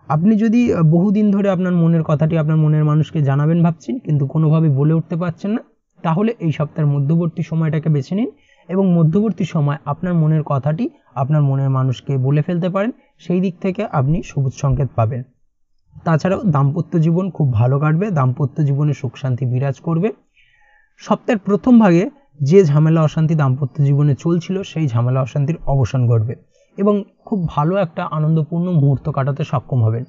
আপনি যদি বহুদিন ধরে আপনার মনের কথাটি আপনার মনের মানুষকে জানাবেন ভাবছেন কিন্তু কোনোভাবে বলে উঠতে পারছেন না, তাহলে এই সপ্তাহের মধ্যবর্তী সময়টাকে বেছে নিন এবং মধ্যবর্তী সময় আপনার মনের কথাটি আপনার মনের মানুষকে বলে ফেলতে পারেন, সেই দিক থেকে আপনি সবুজ সংকেত পাবেন। তাছাড়াও দাম্পত্য জীবন খুব ভালো কাটবে, দাম্পত্য জীবনে সুখ শান্তি বিরাজ করবে। সপ্তাহের প্রথম ভাগে যে ঝামেলা অশান্তি দাম্পত্য জীবনে চলছিল সেই ঝামেলা অশান্তির অবসান ঘটবে এবং খুব ভালো একটা আনন্দপূর্ণ মুহূর্ত কাটাতে সক্ষম হবেন।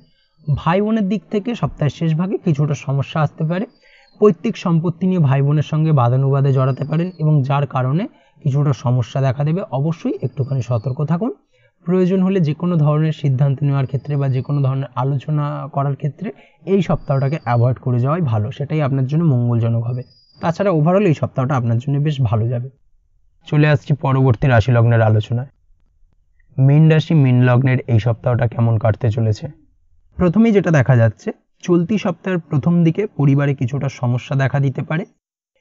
ভাই বোনের দিক থেকে সপ্তাহের শেষ ভাগে কিছুটা সমস্যা আসতে পারে, পৈতৃক সম্পত্তি নিয়ে ভাই বোনের সঙ্গে বাদানুবাদে জড়াতে পারেন এবং যার কারণে কিছুটা সমস্যা দেখা দেবে। অবশ্যই একটুখানি সতর্ক থাকুন। প্রয়োজন হলে যে কোনো ধরনের সিদ্ধান্ত নেওয়ার ক্ষেত্রে বা যে কোনো ধরনের আলোচনা করার ক্ষেত্রে এই সপ্তাহটাকে অ্যাভয়েড করে যাওয়াই ভালো, সেটাই আপনার জন্য মঙ্গলজনক হবে। তাছাড়া ওভারঅল এই সপ্তাহটা আপনার জন্য বেশ ভালো যাবে। চলে আসছি পরবর্তী রাশি লগ্নের আলোচনায়। মীন রাশি মীন লগ্নের এই সপ্তাহটা কেমন কাটতে চলেছে। প্রথমেই যেটা দেখা যাচ্ছে, চলতি সপ্তাহের প্রথম দিকে পরিবারে কিছুটা সমস্যা দেখা দিতে পারে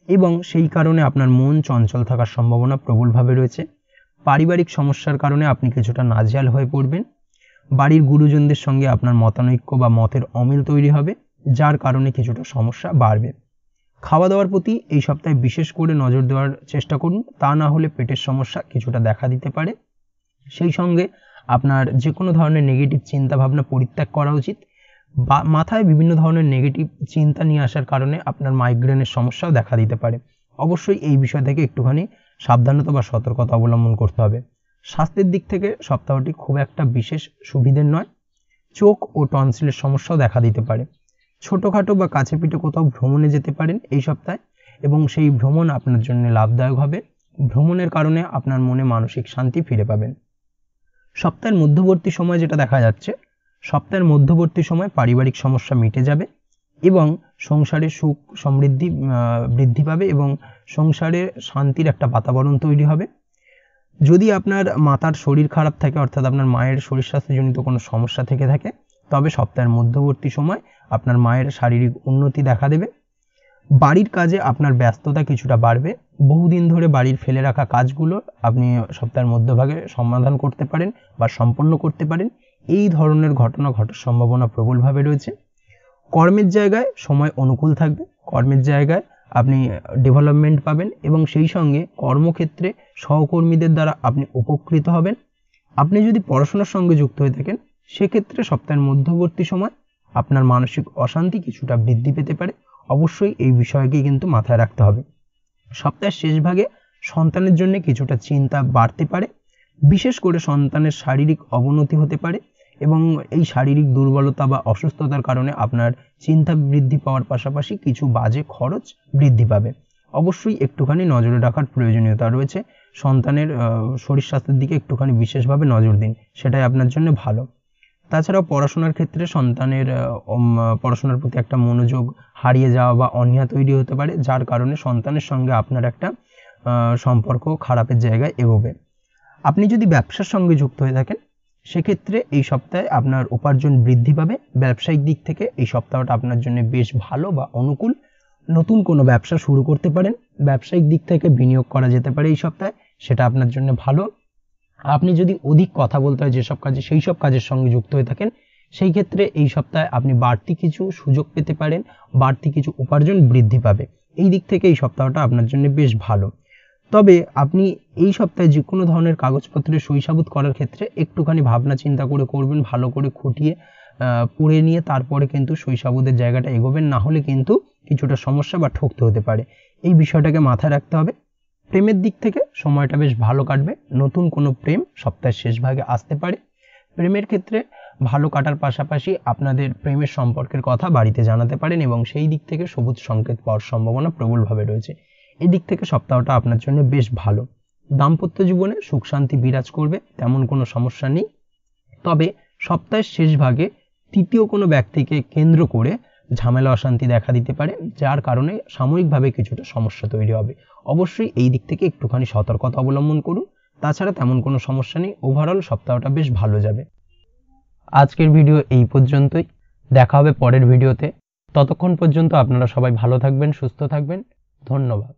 এবং সেই কারণে আপনার মন চঞ্চল থাকার সম্ভাবনা প্রবলভাবে রয়েছে। পারিবারিক সমস্যার কারণে আপনি কিছুটা নাজেহাল হয়ে পড়বেন। বাড়ির গুরুজনদের সঙ্গে আপনার মতানৈক্য বা মতের অমিল তৈরি হবে, যার কারণে কিছুটা সমস্যা বাড়বে। খাওয়া দাওয়ার প্রতি এই সপ্তাহে বিশেষ করে নজর দেওয়ার চেষ্টা করুন, তা না হলে পেটের সমস্যা কিছুটা দেখা দিতে পারে। সেই সঙ্গে আপনার যে কোনো ধরনের নেগেটিভ চিন্তা ভাবনা পরিত্যাগ করা উচিত। বা মাথায় বিভিন্ন ধরনের নেগেটিভ চিন্তা নিয়ে আসার কারণে আপনার মাইগ্রেনের সমস্যাও দেখা দিতে পারে। অবশ্যই এই বিষয় থেকে একটুখানি সাবধানতা বা সতর্কতা অবলম্বন করতে হবে। স্বাস্থ্যের দিক থেকে সপ্তাহটি খুব একটা বিশেষ সুবিধের নয়, চোখ ও টনসিলের সমস্যাও দেখা দিতে পারে। ছোটোখাটো বা কাছে পিঠে কোথাও ভ্রমণে যেতে পারেন এই সপ্তাহে এবং সেই ভ্রমণ আপনার জন্য লাভদায়ক হবে। ভ্রমণের কারণে আপনার মনে মানসিক শান্তি ফিরে পাবেন। সপ্তাহের মধ্যবর্তী সময় যেটা দেখা যাচ্ছে, সপ্তাহের মধ্যবর্তী সময় পারিবারিক সমস্যা মিটে যাবে এবং সংসারে সুখ সমৃদ্ধি বৃদ্ধি পাবে এবং সংসারে শান্তির একটা বাতাবরণ তৈরি হবে। যদি আপনার মাতার শরীর খারাপ থাকে, অর্থাৎ আপনার মায়ের শরীর স্বাস্থ্যজনিত কোনো সমস্যা থেকে থাকে, তবে সপ্তাহের মধ্যবর্তী সময় আপনার মায়ের শারীরিক উন্নতি দেখা দেবে। বাড়ির কাজে আপনার ব্যস্ততা কিছুটা বাড়বে। বহুদিন ধরে বাড়ির ফেলে রাখা কাজগুলো আপনি সপ্তাহের মধ্যভাগে সমাধান করতে পারেন বা সম্পন্ন করতে পারেন, এই ধরনের ঘটনা ঘটার সম্ভাবনা প্রবলভাবে রয়েছে। কর্মের জায়গায় সময় অনুকূল থাকবে, কর্মের জায়গায় আপনি ডেভেলপমেন্ট পাবেন এবং সেই সঙ্গে কর্মক্ষেত্রে সহকর্মীদের দ্বারা আপনি উপকৃত হবেন। আপনি যদি পড়াশোনার সঙ্গে যুক্ত হয়ে থাকেন সেক্ষেত্রে সপ্তাহের মধ্যবর্তী সময় আপনার মানসিক অশান্তি কিছুটা বৃদ্ধি পেতে পারে। অবশ্যই এই বিষয়কে কিন্তু মাথায় রাখতে হবে। সপ্তাহের শেষ ভাগে সন্তানের জন্য কিছুটা চিন্তা বাড়তে পারে, বিশেষ করে সন্তানের শারীরিক অবনতি হতে পারে এবং এই শারীরিক দুর্বলতা বা অসুস্থতার কারণে আপনার চিন্তা বৃদ্ধি পাওয়ার পাশাপাশি কিছু বাজে খরচ বৃদ্ধি পাবে। অবশ্যই একটুখানি নজরে রাখার প্রয়োজনীয়তা রয়েছে। সন্তানের শরীর স্বাস্থ্যের দিকে একটুখানি বিশেষভাবে নজর দিন, সেটাই আপনার জন্য ভালো। তাছাড়াও পড়াশোনার ক্ষেত্রে সন্তানের পড়াশোনার প্রতি একটা মনোযোগ হারিয়ে যাওয়া বা অনীহা তৈরি হতে পারে, যার কারণে সন্তানের সঙ্গে আপনার একটা সম্পর্ক খারাপের জায়গায় এগোবে। আপনি যদি ব্যবসার সঙ্গে যুক্ত হয়ে থাকেন সেক্ষেত্রে এই সপ্তাহে আপনার উপার্জন বৃদ্ধি পাবে। ব্যবসায়িক দিক থেকে এই সপ্তাহটা আপনার জন্য বেশ ভালো বা অনুকূল। নতুন কোনো ব্যবসা শুরু করতে পারেন, ব্যবসায়িক দিক থেকে বিনিয়োগ করা যেতে পারে এই সপ্তাহে, সেটা আপনার জন্য ভালো। আপনি যদি অধিক কথা বলতে হয় যেসব কাজে, সেই সব কাজের সঙ্গে যুক্ত হয়ে থাকেন সেই ক্ষেত্রে এই সপ্তাহে আপনি বাড়তি কিছু সুযোগ পেতে পারেন, বাড়তি কিছু উপার্জন বৃদ্ধি পাবে। এই দিক থেকে এই সপ্তাহটা আপনার জন্য বেশ ভালো। তবে আপনি এই সপ্তাহে যে কোনো ধরনের কাগজপত্রে সই সাবুত করার ক্ষেত্রে একটুখানি ভাবনা চিন্তা করে করবেন, ভালো করে খুঁটিয়ে পড়ে নিয়ে তারপরে কিন্তু সই সাবুতের জায়গাটা এগোবেন, না হলে কিন্তু কিছুটা সমস্যা বা ঠকতে হতে পারে। এই বিষয়টাকে মাথায় রাখতে হবে। প্রেমের দিক থেকে সময়টা বেশ ভালো কাটবে, নতুন কোনো প্রেম সপ্তাহের শেষ ভাগে আসতে পারে। প্রেমের ক্ষেত্রে ভালো কাটার পাশাপাশি আপনাদের প্রেমের সম্পর্কের কথা বাড়িতে জানাতে পারেন এবং সেই দিক থেকে সবুজ সংকেত পাওয়ার সম্ভাবনা প্রবলভাবে রয়েছে। এই দিক থেকে সপ্তাহটা আপনার জন্য বেশ ভালো। দাম্পত্য জীবনে সুখ শান্তি বিরাজ করবে, তেমন কোনো সমস্যা নেই। তবে সপ্তাহের শেষ ভাগে তৃতীয় কোনো ব্যক্তিকে কেন্দ্র করে ঝামেলা অশান্তি দেখা দিতে পারে, যার কারণে সাময়িকভাবে কিছুটা সমস্যা তৈরি হবে। অবশ্যই এই দিক থেকে একটুখানি সতর্কতা অবলম্বন করুন। তাছাড়া তেমন কোনো সমস্যা নেই, ওভারঅল সপ্তাহটা বেশ ভালো যাবে। আজকের ভিডিও এই পর্যন্তই, দেখা হবে পরের ভিডিওতে। ততক্ষণ পর্যন্ত আপনারা সবাই ভালো থাকবেন, সুস্থ থাকবেন। ধন্যবাদ।